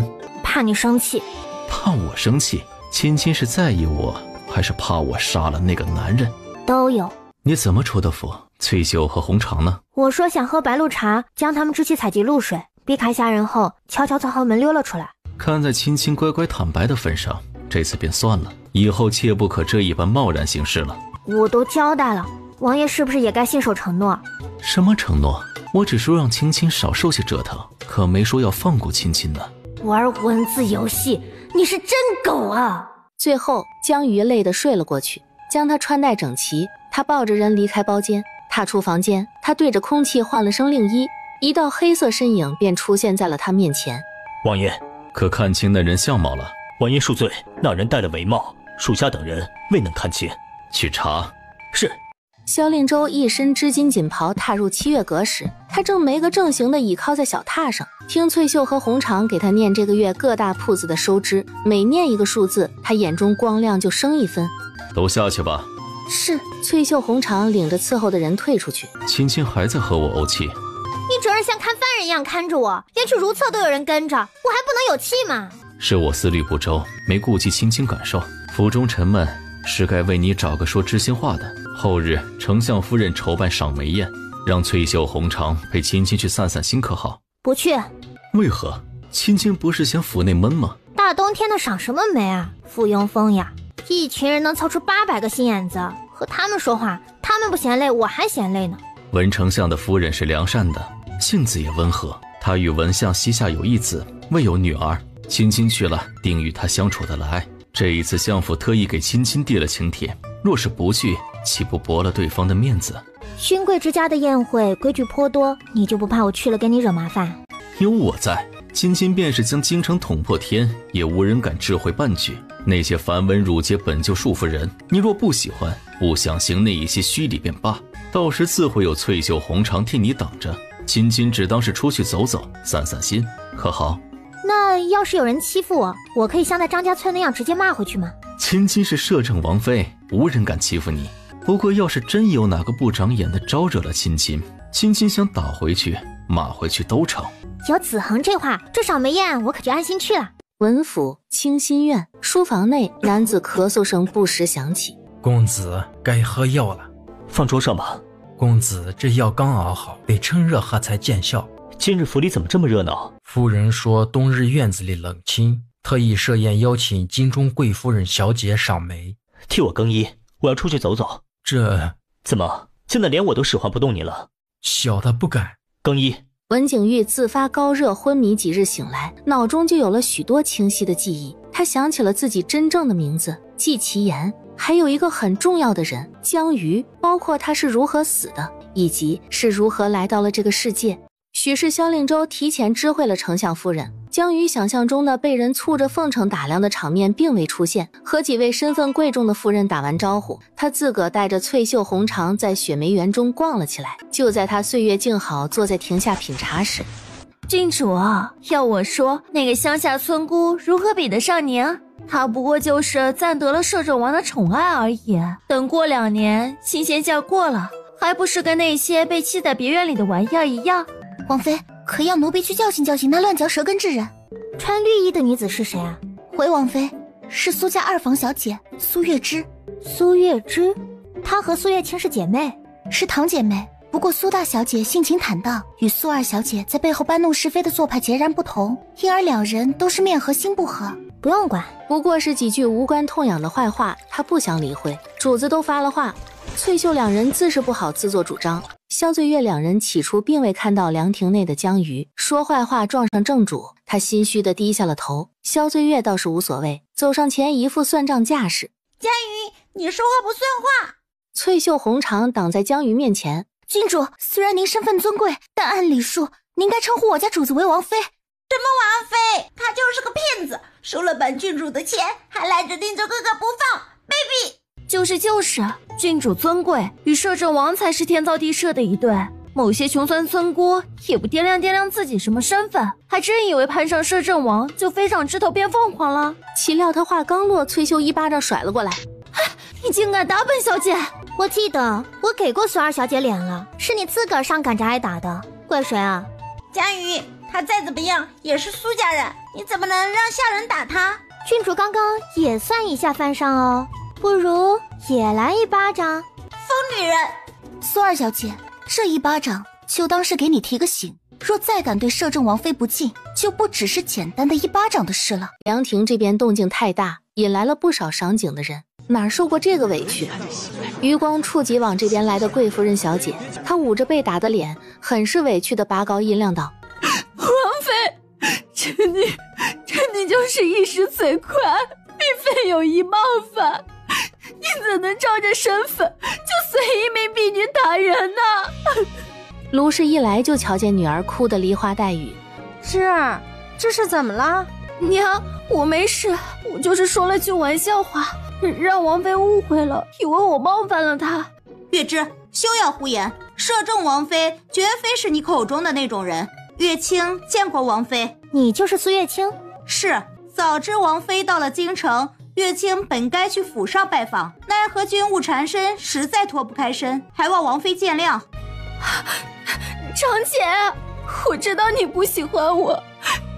怕你生气。怕我生气？亲亲是在意我，还是怕我杀了那个男人？都有。你怎么出的府？翠酒和红肠呢？我说想喝白露茶，将他们支起采集露水，避开下人后，悄悄从后门溜了出来。看在亲亲乖乖坦白的份上，这次便算了，以后切不可这一般贸然行事了。我都交代了，王爷是不是也该信守承诺？什么承诺？我只说让青青少受些折腾，可没说要放过青青呢。玩文字游戏，你是真狗啊！最后，江瑜累得睡了过去，将他穿戴整齐，他抱着人离开包间，踏出房间，他对着空气唤了声令一，一道黑色身影便出现在了他面前。王爷，可看清那人相貌了？王爷恕罪，那人戴了帷帽，属下等人未能看清。去查。是。萧令周一身织金锦袍踏入七月阁时，他正没个正形的倚靠在小榻上，听翠秀和红长给他念这个月各大铺子的收支，每念一个数字，他眼中光亮就升一分。都下去吧。是。翠秀红长领着伺候的人退出去。青青还在和我怄气。你准是像看犯人一样看着我，连去如厕都有人跟着，我还不能有气吗？是我思虑不周，没顾及青青感受。府中沉闷，是该为你找个说知心话的。后日丞相夫人筹办赏梅宴，让翠秀红长陪青青去散散心可好？不去。为何？青青不是嫌府内闷吗？大冬天的赏什么梅啊，附庸风呀！一群人能凑出800个心眼子，和他们说话，他们不嫌累，我还嫌累呢。文丞相的夫人是良善的，性子也温和，她与文相膝下有一子，未有女儿。青青去了，定与他相处得来。这一次相府特意给青青递了请帖，若是不去，岂不驳了对方的面子？勋贵之家的宴会规矩颇多，你就不怕我去了给你惹麻烦？有我在，青青便是将京城捅破天，也无人敢智慧半句。那些繁文缛节本就束缚人，你若不喜欢，不想行那一些虚礼便罢，到时自会有翠秀红长替你挡着。青青只当是出去走走，散散心，可好？那要是有人欺负我，我可以像在张家村那样直接骂回去吗？青青是摄政王妃，无人敢欺负你。不过要是真有哪个不长眼的招惹了青青，青青想打回去骂回去都成。有子恒这话，这赏梅宴我可就安心去了。文府清心院书房内，男子咳嗽声不时响起。公子该喝药了。放桌上吧。公子这药刚熬好，得趁热喝才见效。今日府里怎么这么热闹？夫人说冬日院子里冷清，特意设宴邀请京中贵夫人小姐赏梅。替我更衣，我要出去走走。这怎么现在连我都使唤不动你了？小的不敢。更衣。文景玉自发高热昏迷几日醒来，脑中就有了许多清晰的记忆。他想起了自己真正的名字季其言，还有一个很重要的人江瑜，包括他是如何死的，以及是如何来到了这个世界。许是萧令周提前知会了丞相夫人，江瑜想象中的被人簇着奉承打量的场面并未出现。和几位身份贵重的夫人打完招呼，他自个带着翠秀红长在雪梅园中逛了起来。就在他岁月静好坐在亭下品茶时，郡主，要我说，那个乡下村姑如何比得上您？她不过就是暂得了摄政王的宠爱而已，等过2年新鲜劲过了，还不是跟那些被弃在别院里的玩意儿一样？王妃，可要奴婢去教训教训那乱嚼舌根之人。穿绿衣的女子是谁啊？回王妃，是苏家2房小姐苏月枝。苏月枝，她和苏月清是姐妹？是堂姐妹。不过苏大小姐性情坦荡，与苏二小姐在背后搬弄是非的做派截然不同，因而2人都是面和心不和。不用管，不过是几句无关痛痒的坏话，他不想理会。主子都发了话，翠秀2人自是不好自作主张。萧醉月2人起初并未看到凉亭内的江瑜，说坏话撞上正主，他心虚地低下了头。萧醉月倒是无所谓，走上前一副算账架势。江瑜，你说话不算话。翠秀红长挡在江瑜面前。郡主，虽然您身份尊贵，但按礼数，您该称呼我家主子为王妃。什么王妃？他就是个骗子，收了本郡主的钱，还赖着盯着哥哥不放，卑鄙！就是，郡主尊贵，与摄政王才是天造地设的一对。某些穷酸村姑也不掂量自己什么身份，还真以为攀上摄政王就飞上枝头变凤凰了。岂料他话刚落，翠秀一巴掌甩了过来。你竟敢打本小姐！我记得我给过苏二小姐脸了，是你自个儿上赶着挨打的，怪谁啊？江瑜，他再怎么样也是苏家人，你怎么能让下人打他？郡主刚刚也算以下犯上哦，不如也来一巴掌。疯女人！苏二小姐，这一巴掌就当是给你提个醒，若再敢对摄政王妃不敬，就不只是简单的一巴掌的事了。凉亭这边动静太大，引来了不少赏景的人，哪受过这个委屈？余光触及往这边来的贵夫人小姐，她捂着被打的脸，很是委屈地拔高音量道：王妃，臣女就是一时嘴快，并非有意冒犯，你怎能照着身份就随一名婢女打人呢？卢氏一来就瞧见女儿哭得梨花带雨。芝儿，这是怎么了？娘，我没事，我就是说了句玩笑话，让王妃误会了，以为我冒犯了她。月枝，休要胡言，摄政王妃绝非是你口中的那种人。月清见过王妃。你就是苏月清？是，早知王妃到了京城，月清本该去府上拜访，奈何军务缠身，实在脱不开身，还望王妃见谅。长姐，我知道你不喜欢我，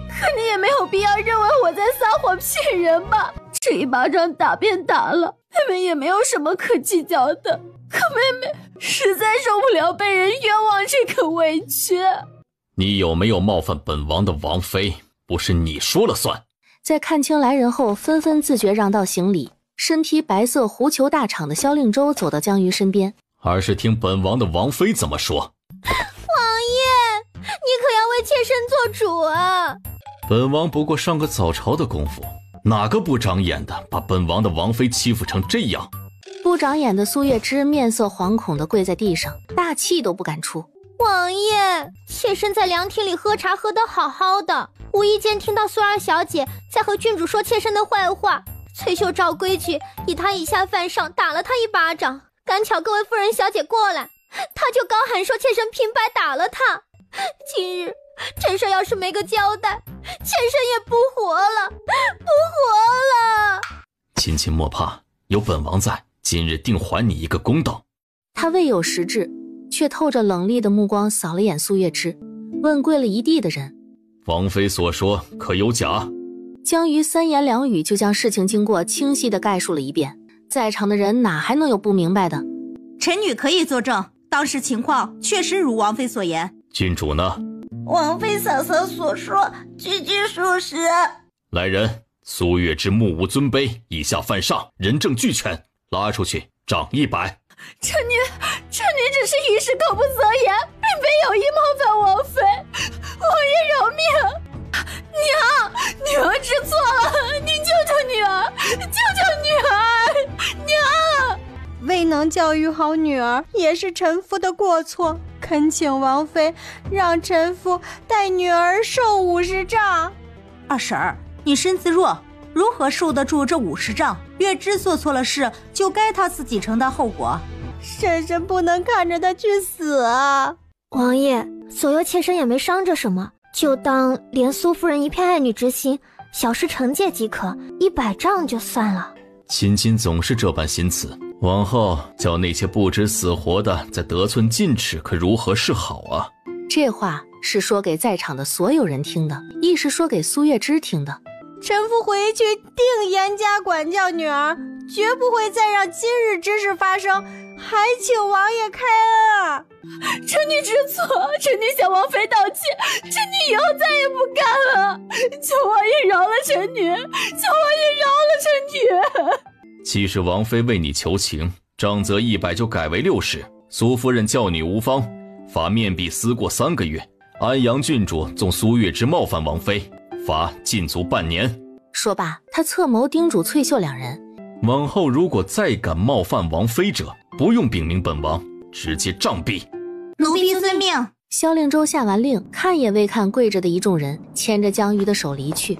可你也没有必要认为我在撒谎骗人吧？这一巴掌打便打了，妹妹也没有什么可计较的，可妹妹实在受不了被人冤枉这个委屈。你有没有冒犯本王的王妃，不是你说了算。在看清来人后，纷纷自觉让道行礼。身披白色狐裘大氅的萧令周走到江鱼身边，而是听本王的王妃怎么说。王爷，你可要为妾身做主啊！本王不过上个早朝的功夫，哪个不长眼的把本王的王妃欺负成这样？不长眼的苏月枝面色惶恐地跪在地上，大气都不敢出。王爷，妾身在凉亭里喝茶喝得好好的，无意间听到苏二小姐在和郡主说妾身的坏话，翠袖照规矩以她以下犯上，打了她一巴掌。赶巧各位夫人小姐过来，她就高喊说妾身平白打了她。今日这事要是没个交代，妾身也不活了，不活了。亲亲莫怕，有本王在，今日定还你一个公道。他未有实质，却透着冷厉的目光扫了眼苏月枝，问跪了一地的人：王妃所说可有假？江鱼三言两语就将事情经过清晰地概述了一遍，在场的人哪还能有不明白的？臣女可以作证，当时情况确实如王妃所言。郡主呢？王妃嫂嫂所说句句属实。来人，苏月枝目无尊卑，以下犯上，人证俱全，拉出去杖100。臣女只是一时口不择言，并非有意冒犯王妃，王爷饶命！娘知错了，您救救女儿，救救女儿！娘，未能教育好女儿，也是臣夫的过错，恳请王妃让臣夫带女儿受50杖。二婶儿，你身子弱，如何受得住这50杖？月枝做错了事，就该他自己承担后果。婶婶不能看着他去死啊！王爷，左右妾身也没伤着什么，就当怜苏夫人一片爱女之心，小事惩戒即可，100杖就算了。亲亲总是这般心慈，往后叫那些不知死活的再得寸进尺，可如何是好啊？这话是说给在场的所有人听的，亦是说给苏月枝听的。臣夫回去定严加管教女儿，绝不会再让今日之事发生，还请王爷开恩啊！臣女知错，臣女向王妃道歉，臣女以后再也不干了，求王爷饶了臣女，求王爷饶了臣女。既是王妃为你求情，杖责100就改为60。苏夫人教女无方，罚面壁思过3个月。安阳郡主纵苏月枝冒犯王妃，罚禁足半年。说罢，他侧眸叮嘱翠袖两人：往后如果再敢冒犯王妃者，不用禀明本王，直接杖毙。奴婢遵命。萧令周下完令，看也未看跪着的一众人，牵着江鱼的手离去，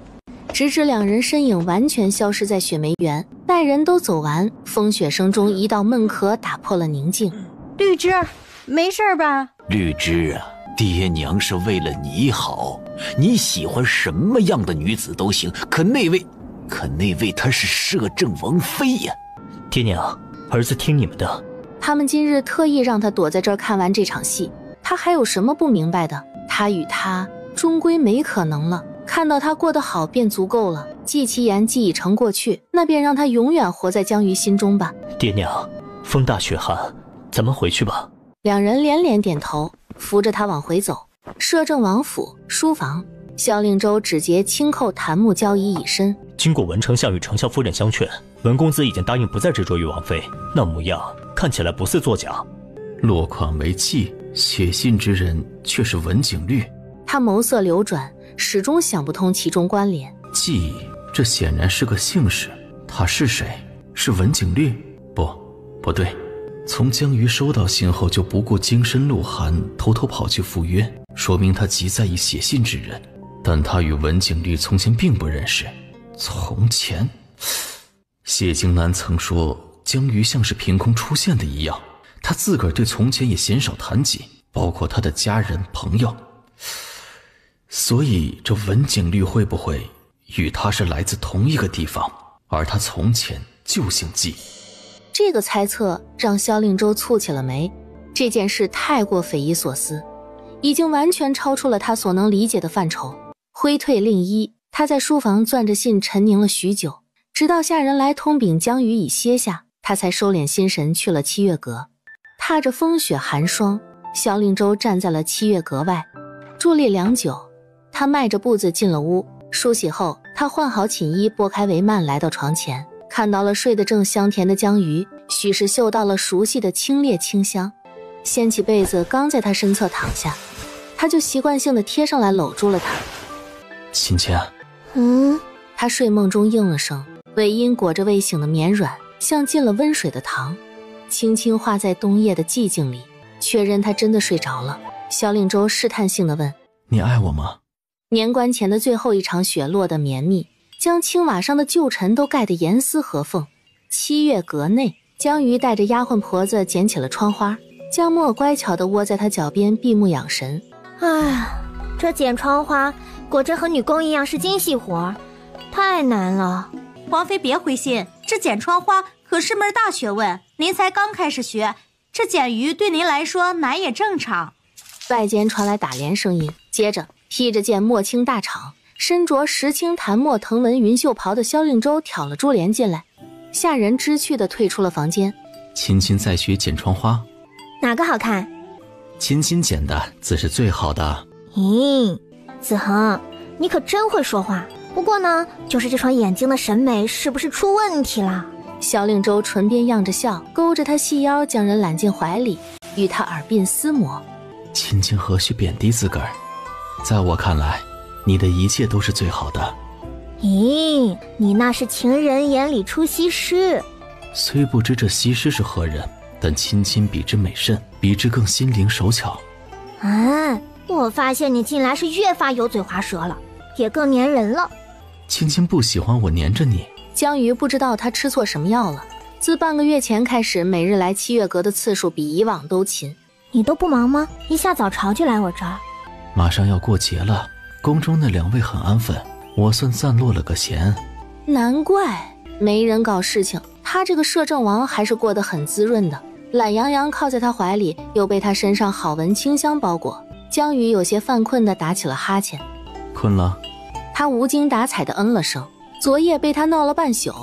直至两人身影完全消失在雪梅园。待人都走完，风雪声中一道闷咳打破了宁静。绿枝，没事吧？绿枝啊，爹娘是为了你好，你喜欢什么样的女子都行，可那位她是摄政王妃呀。爹娘，儿子听你们的。他们今日特意让他躲在这儿看完这场戏，他还有什么不明白的？他与他终归没可能了，看到他过得好便足够了。既其言既已成过去，那便让他永远活在江鱼心中吧。爹娘，风大雪寒，咱们回去吧。两人连连点头，扶着他往回走。摄政王府书房，萧令周指节轻扣檀木交椅以身，经过文丞相与丞相夫人相劝，文公子已经答应不再执着于王妃，那模样看起来不似作假。落款为季，写信之人却是文景律。他眸色流转，始终想不通其中关联。季，这显然是个姓氏，他是谁？是文景律？不对，从江瑜收到信后就不顾京深露寒，偷偷跑去赴约，说明他极在意写信之人。但他与文景律从前并不认识。从前，谢京南曾说江瑜像是凭空出现的一样，他自个儿对从前也鲜少谈及，包括他的家人朋友。所以这文景律会不会与他是来自同一个地方，而他从前就姓季？这个猜测让萧令周蹙起了眉，这件事太过匪夷所思，已经完全超出了他所能理解的范畴。挥退令衣，他在书房攥着信沉凝了许久，直到下人来通禀江瑜已歇下，他才收敛心神去了七月阁。踏着风雪寒霜，萧令周站在了七月阁外，伫立良久，他迈着步子进了屋。梳洗后，他换好寝衣，拨开帷幔来到床前，看到了睡得正香甜的江瑜，许是嗅到了熟悉的清冽清香。掀起被子刚在他身侧躺下，他就习惯性地贴上来搂住了他。亲亲。他睡梦中应了声，尾音裹着未醒的绵软，像进了温水的糖，轻轻化在冬夜的寂静里，确认他真的睡着了。萧令周试探性地问：你爱我吗？年关前的最后一场雪落得绵密，将青瓦上的旧尘都盖得严丝合缝。七月阁内，江瑜带着丫鬟婆子捡起了窗花，江墨乖巧地窝在他脚边闭目养神。这剪窗花果真和女工一样是精细活，太难了。王妃别灰心，这剪窗花可是门大学问，您才刚开始学，这剪鱼对您来说难也正常。外间传来打帘声音，接着披着件墨青大氅，身着石青檀墨藤纹云袖袍的萧令周挑了珠帘进来，下人知趣地退出了房间。亲亲在学剪窗花，哪个好看？亲亲剪的自是最好的。子恒，你可真会说话。不过呢，就是这双眼睛的审美是不是出问题了？萧令周唇边漾着笑，勾着他细腰，将人揽进怀里，与他耳鬓厮磨。亲亲何须贬低自个儿，在我看来，你的一切都是最好的。你那是情人眼里出西施。虽不知这西施是何人，但亲亲比之美甚，比之更心灵手巧。我发现你近来是越发油嘴滑舌了，也更粘人了。亲亲不喜欢我粘着你。江瑜不知道他吃错什么药了，自半个月前开始，每日来七月阁的次数比以往都勤。你都不忙吗？一下早朝就来我这儿。马上要过节了，宫中那两位很安分，我算暂落了个闲。难怪没人搞事情，他这个摄政王还是过得很滋润的，懒洋洋靠在他怀里，又被他身上好闻清香包裹。江瑜有些犯困地打起了哈欠。困了？他无精打采地嗯了声。昨夜被他闹了半宿，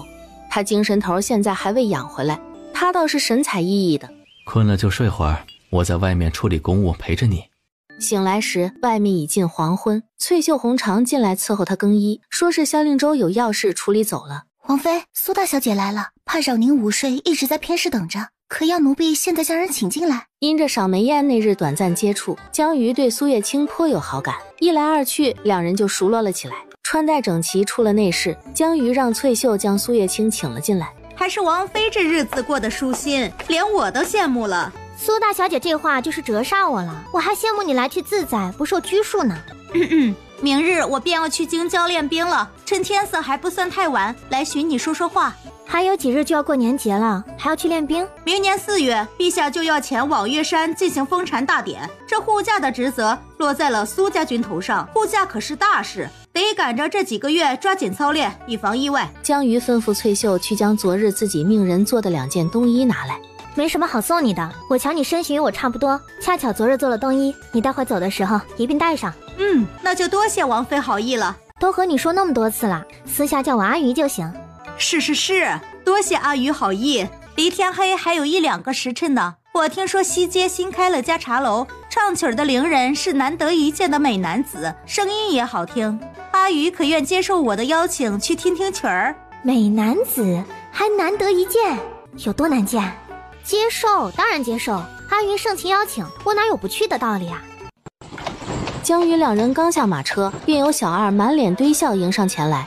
他精神头现在还未养回来，他倒是神采奕奕的。困了就睡会儿，我在外面处理公务陪着你。醒来时外面已近黄昏，翠袖红裳进来伺候他更衣，说是萧令周有要事处理走了。王妃，苏大小姐来了，怕扰您午睡，一直在偏室等着，可要奴婢现在将人请进来。因着赏梅宴那日短暂接触，江瑜对苏月清颇有好感，一来二去，两人就熟络了起来。穿戴整齐出了内室，江瑜让翠袖将苏月清请了进来。还是王妃这日子过得舒心，连我都羡慕了。苏大小姐这话就是折煞我了，我还羡慕你来去自在，不受拘束呢。明日我便要去京郊练兵了，趁天色还不算太晚，来寻你说说话。还有几日就要过年节了，还要去练兵？明年4月，陛下就要前往岳山进行封禅大典，这护驾的职责落在了苏家军头上，护驾可是大事，得赶着这几个月抓紧操练，以防意外。江瑜吩咐翠袖去将昨日自己命人做的2件冬衣拿来。没什么好送你的，我瞧你身形与我差不多，恰巧昨日做了冬衣，你待会走的时候一并带上。那就多谢王妃好意了。都和你说那么多次了，私下叫我阿鱼就行。是，多谢阿鱼好意。离天黑还有1-2个时辰呢。我听说西街新开了家茶楼，唱曲的伶人是难得一见的美男子，声音也好听。阿宇可愿接受我的邀请去听听曲儿？美男子还难得一见，有多难见？接受，当然接受。阿云盛情邀请，我哪有不去的道理啊？江宇两人刚下马车，便有小二满脸堆笑迎上前来。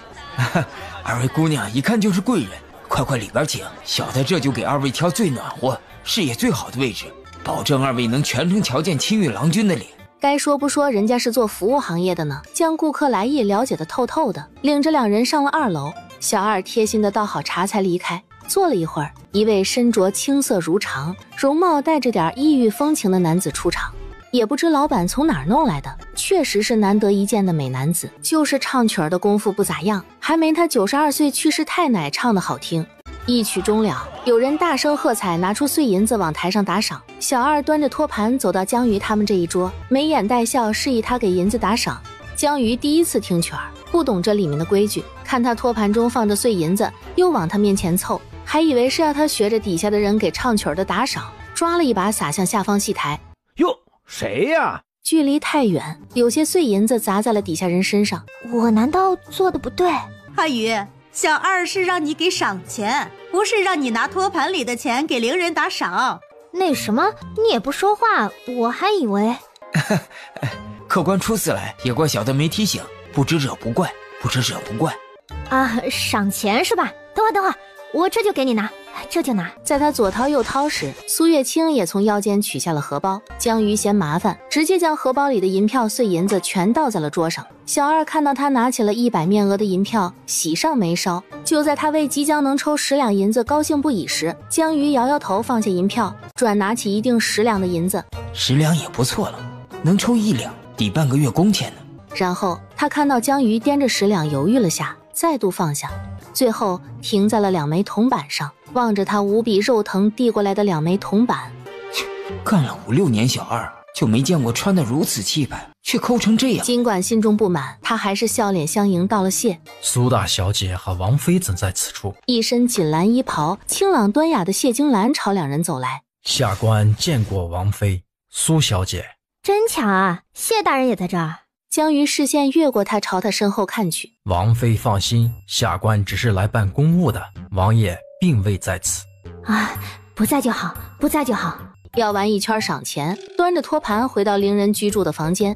二位姑娘一看就是贵人，快里边请，小的这就给二位挑最暖和、视野最好的位置，保证二位能全程瞧见青玉郎君的脸。该说不说，人家是做服务行业的呢，将顾客来意了解得透透的，领着两人上了2楼。小二贴心的倒好茶才离开。坐了一会儿，一位身着青色如常、容貌带着点异域风情的男子出场。也不知老板从哪儿弄来的，确实是难得一见的美男子，就是唱曲儿的功夫不咋样，还没他92岁去世太奶唱的好听。一曲终了，有人大声喝彩，拿出碎银子往台上打赏。小二端着托盘走到江鱼他们这一桌，眉眼带笑，示意他给银子打赏。江鱼第一次听曲儿，不懂这里面的规矩，看他托盘中放着碎银子，又往他面前凑，还以为是要他学着底下的人给唱曲儿的打赏，抓了一把撒向下方戏台。哟，谁呀？距离太远，有些碎银子砸在了底下人身上。我难道做的不对？阿宇，小二是让你给赏钱，不是让你拿托盘里的钱给伶人打赏。那什么，你也不说话，我还以为客官初次来，也怪小的没提醒，不知者不怪，不知者不怪。啊，赏钱是吧？等会儿，我这就给你拿，这就拿。在他左掏右掏时，苏月清也从腰间取下了荷包。江鱼嫌麻烦，直接将荷包里的银票碎银子全倒在了桌上。小二看到他拿起了100面额的银票，喜上眉梢。就在他为即将能抽10两银子高兴不已时，江鱼摇摇头，放下银票，转拿起一锭10两的银子。10两也不错了，能抽1两，抵半个月工钱呢。然后他看到江鱼掂着10两犹豫了下，再度放下，最后停在了2枚铜板上，望着他无比肉疼递过来的2枚铜板。干了5、6年小二，就没见过穿得如此气派，却抠成这样。尽管心中不满，他还是笑脸相迎道了谢。苏大小姐和王妃怎在此处？一身锦蓝衣袍，清朗端雅的谢金兰朝两人走来。下官见过王妃。苏小姐，真巧啊，谢大人也在这儿。江鱼视线越过他，朝他身后看去。王妃放心，下官只是来办公务的，王爷并未在此。啊，不在就好，不在就好。要完一圈赏钱，端着托盘回到伶人居住的房间。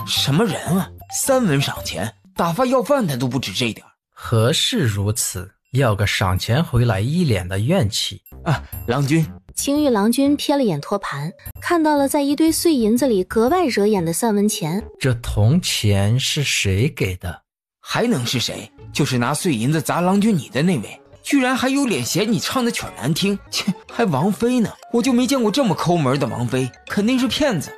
什么人啊？3文赏钱，打发要饭的都不止这点。何事如此？要个赏钱回来一脸的怨气啊！郎君。青玉郎君瞥了眼托盘，看到了在一堆碎银子里格外惹眼的3文钱。这铜钱是谁给的？还能是谁？就是拿碎银子砸郎君你的那位，居然还有脸嫌你唱的曲儿难听，切，还王妃呢？我就没见过这么抠门的王妃，肯定是骗子。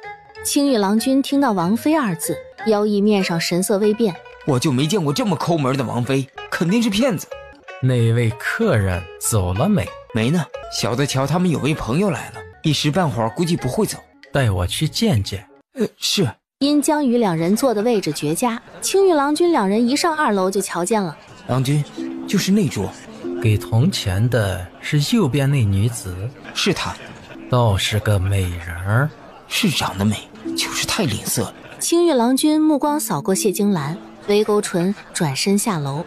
青玉郎君听到王妃2字，妖异面上神色微变。我就没见过这么抠门的王妃，肯定是骗子。那位客人走了没？没呢，小的瞧他们有位朋友来了，一时半会儿估计不会走。带我去见见。是。因江鱼两人坐的位置绝佳，青玉郎君两人一上2楼就瞧见了。郎君，就是那桌。给铜钱的是右边那女子？是她。倒是个美人儿。是长得美，就是太吝啬了。青玉郎君目光扫过谢金兰，微勾唇，转身下楼。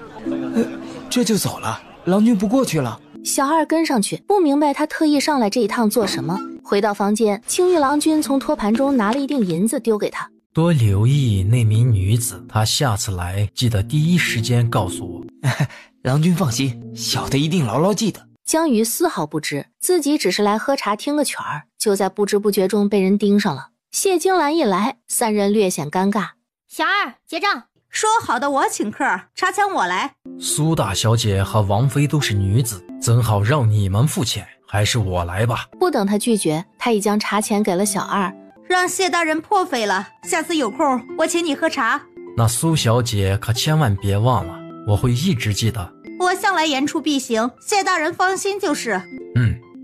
这就走了？郎君不过去了？小二跟上去，不明白他特意上来这一趟做什么。回到房间，青玉郎君从托盘中拿了一锭银子丢给他。多留意那名女子，她下次来记得第一时间告诉我。郎君放心，小的一定牢牢记得。江鱼丝毫不知自己只是来喝茶听个曲儿，就在不知不觉中被人盯上了。谢金兰一来，3人略显尴尬。小二结账。说好的我请客，茶钱我来。苏大小姐和王妃都是女子，怎好让你们付钱？还是我来吧。不等他拒绝，他已将茶钱给了小二。让谢大人破费了，下次有空我请你喝茶。那苏小姐可千万别忘了，我会一直记得。我向来言出必行，谢大人放心就是。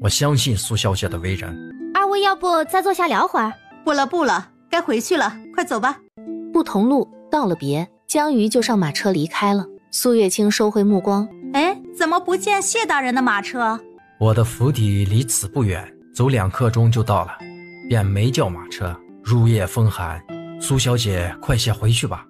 我相信苏小姐的为人。二位要不再坐下聊会儿？不了，该回去了，快走吧。不同路，道了别，江鱼就上马车离开了。苏月清收回目光，怎么不见谢大人的马车？我的府邸离此不远，走2刻钟就到了，便没叫马车。入夜风寒，苏小姐快些回去吧。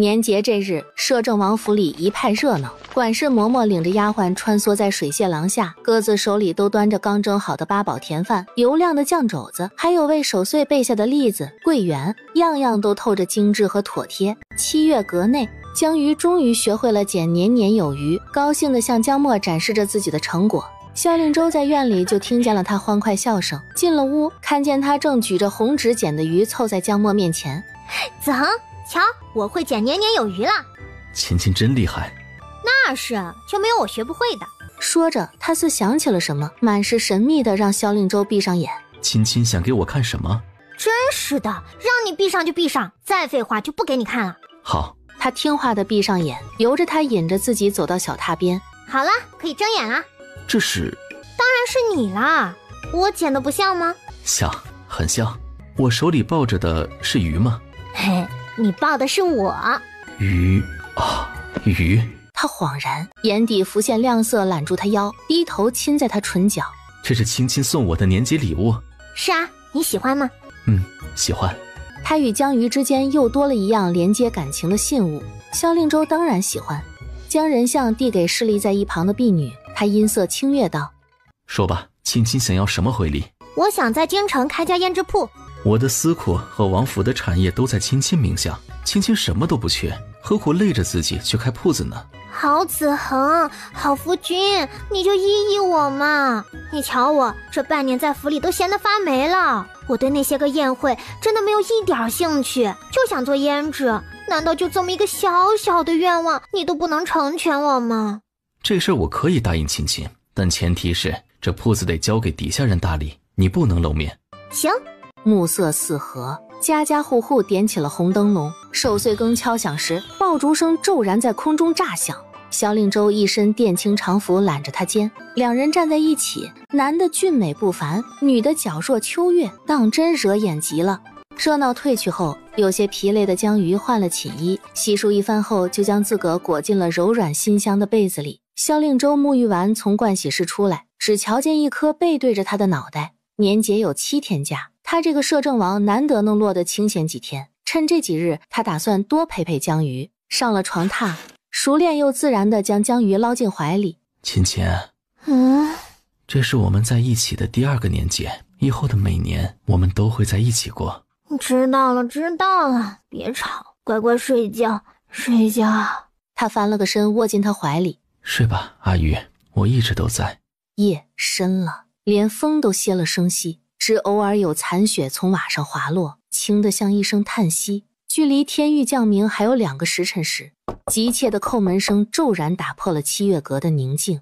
年节这日，摄政王府里一派热闹。管事嬷嬷领着丫鬟穿梭在水榭廊下，各自手里都端着刚蒸好的八宝甜饭、油亮的酱肘子，还有为守岁备下的栗子、桂圆，样样都透着精致和妥帖。7月阁内，江鱼终于学会了捡年年有余，高兴地向江默展示着自己的成果。萧令周在院里就听见了他欢快笑声，进了屋，看见他正举着红纸捡的鱼凑在江默面前。子恒，瞧，我会捡年年有余了。亲亲真厉害。那是，就没有我学不会的。说着，他似想起了什么，满是神秘的让萧令周闭上眼。亲亲想给我看什么？真是的，让你闭上就闭上，再废话就不给你看了。好。他听话的闭上眼，由着他引着自己走到小榻边。好了，可以睁眼了。这是？当然是你啦，我捡的不像吗？像，很像。我手里抱着的是鱼吗？嘿，你抱的是我。鱼啊，鱼。他恍然，眼底浮现亮色，揽住他腰，低头亲在他唇角。这是亲亲送我的年节礼物。是啊，你喜欢吗？喜欢。他与江鱼之间又多了一样连接感情的信物，萧令周当然喜欢。将人像递给侍立在一旁的婢女，他音色清越道：说吧，亲亲想要什么回礼？我想在京城开家胭脂铺。我的司库和王府的产业都在亲亲名下，亲亲什么都不缺，何苦累着自己去开铺子呢？好子恒，好夫君，你就依依我嘛！你瞧我这半年在府里都闲得发霉了，我对那些个宴会真的没有一点兴趣，就想做胭脂。难道就这么一个小小的愿望，你都不能成全我吗？这事我可以答应亲亲，但前提是这铺子得交给底下人打理，你不能露面。行。暮色四合，家家户户点起了红灯笼。守岁更敲响时，爆竹声骤然在空中炸响。萧令周一身靛青长服揽着他肩，两人站在一起，男的俊美不凡，女的皎若秋月，当真惹眼极了。热闹退去后，有些疲累的江鱼换了寝衣，洗漱一番后，就将自个裹进了柔软馨香的被子里。萧令周沐浴完从盥洗室出来，只瞧见一颗背对着他的脑袋。年节有7天假，他这个摄政王难得能落得清闲几天，趁这几日，他打算多陪陪江鱼。上了床榻，熟练又自然地将江鱼捞进怀里。亲亲，这是我们在一起的第2个年节，以后的每年我们都会在一起过。知道了，知道了，别吵，乖乖睡觉，睡觉。他翻了个身，窝进他怀里。睡吧，阿鱼，我一直都在。夜深了，连风都歇了声息，只偶尔有残雪从瓦上滑落，轻得像一声叹息。距离天欲降明还有2个时辰时，急切的叩门声骤然打破了7月阁的宁静。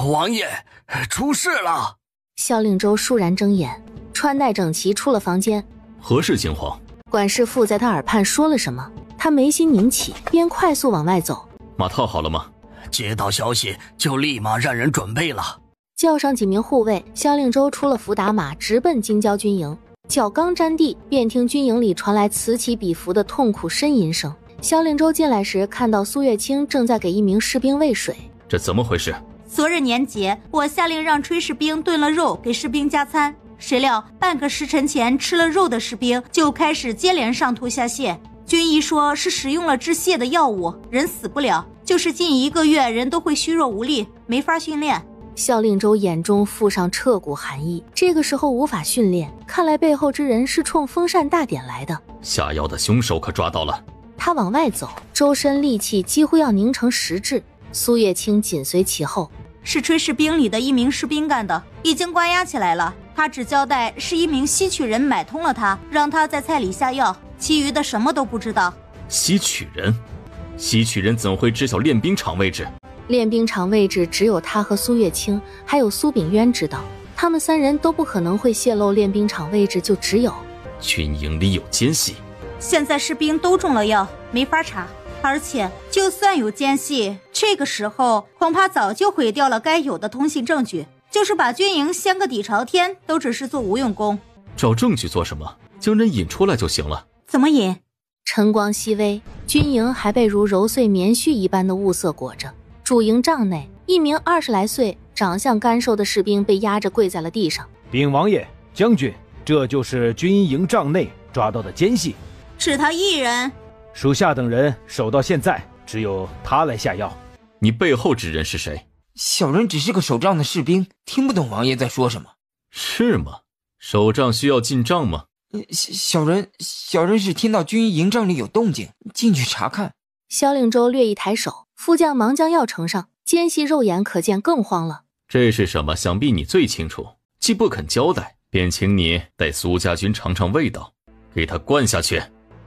王爷，出事了！萧令周倏然睁眼，穿戴整齐出了房间。何事惊慌？管事妇在他耳畔说了什么，他眉心拧起，便快速往外走。马套好了吗？接到消息就立马让人准备了。叫上几名护卫，萧令周出了府打马，直奔京郊军营。脚刚沾地，便听军营里传来此起彼伏的痛苦呻吟声。萧令周进来时，看到苏月清正在给一名士兵喂水。这怎么回事？昨日年节，我下令让炊事兵炖了肉给士兵加餐，谁料半个时辰前吃了肉的士兵就开始接连上吐下泻。军医说是使用了治泻的药物，人死不了，就是近1个月人都会虚弱无力，没法训练。萧令周眼中附上彻骨寒意，这个时候无法训练，看来背后之人是冲封禅大典来的。下药的凶手可抓到了。他往外走，周身力气几乎要凝成实质。苏月清紧随其后。是炊事兵里的一名士兵干的，已经关押起来了。他只交代是一名西曲人买通了他，让他在菜里下药，其余的什么都不知道。西曲人？西曲人怎会知晓练兵场位置？练兵场位置只有他和苏月清还有苏炳渊知道，他们3人都不可能会泄露练兵场位置，就只有军营里有奸细。现在士兵都中了药，没法查，而且就算有奸细，这个时候恐怕早就毁掉了该有的通信证据，就是把军营掀个底朝天，都只是做无用功。找证据做什么？将人引出来就行了。怎么引？晨光熹微，军营还被如揉碎棉絮一般的雾色裹着。主营帐内，一名20来岁、长相干瘦的士兵被压着跪在了地上。禀王爷，将军，这就是军营帐内抓到的奸细。只他一人？属下等人守到现在，只有他来下药。你背后之人是谁？小人只是个守帐的士兵，听不懂王爷在说什么。是吗？守帐需要进帐吗？小人是听到军营帐里有动静，进去查看。萧令周略一抬手，副将忙将药呈上，奸细肉眼可见更慌了。这是什么？想必你最清楚。既不肯交代，便请你带苏家军尝尝味道，给他灌下去。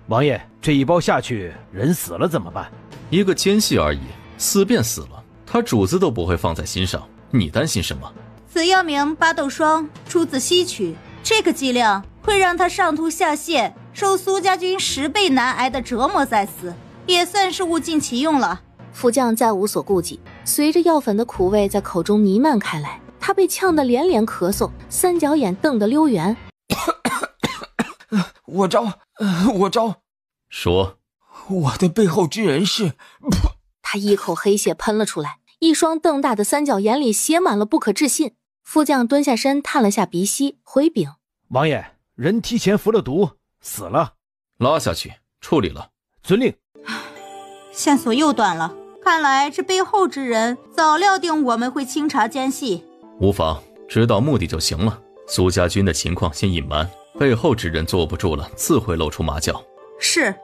王爷，这一包下去，人死了怎么办？一个奸细而已，死便死了，他主子都不会放在心上，你担心什么？此药名巴豆霜，出自西曲，这个剂量会让他上吐下泻，受苏家军10倍难挨的折磨再死，也算是物尽其用了。副将再无所顾忌，随着药粉的苦味在口中弥漫开来，他被呛得连连咳嗽，三角眼瞪得溜圆。我招。说，我的背后之人是……他一口黑血喷了出来，一双瞪大的三角眼里写满了不可置信。副将蹲下身探了下鼻息，回禀：王爷，人提前服了毒，死了。拉下去处理了。遵令。线索又断了，看来这背后之人早料定我们会清查奸细。无妨，知道目的就行了。苏家军的情况先隐瞒，背后之人坐不住了，自会露出马脚。是。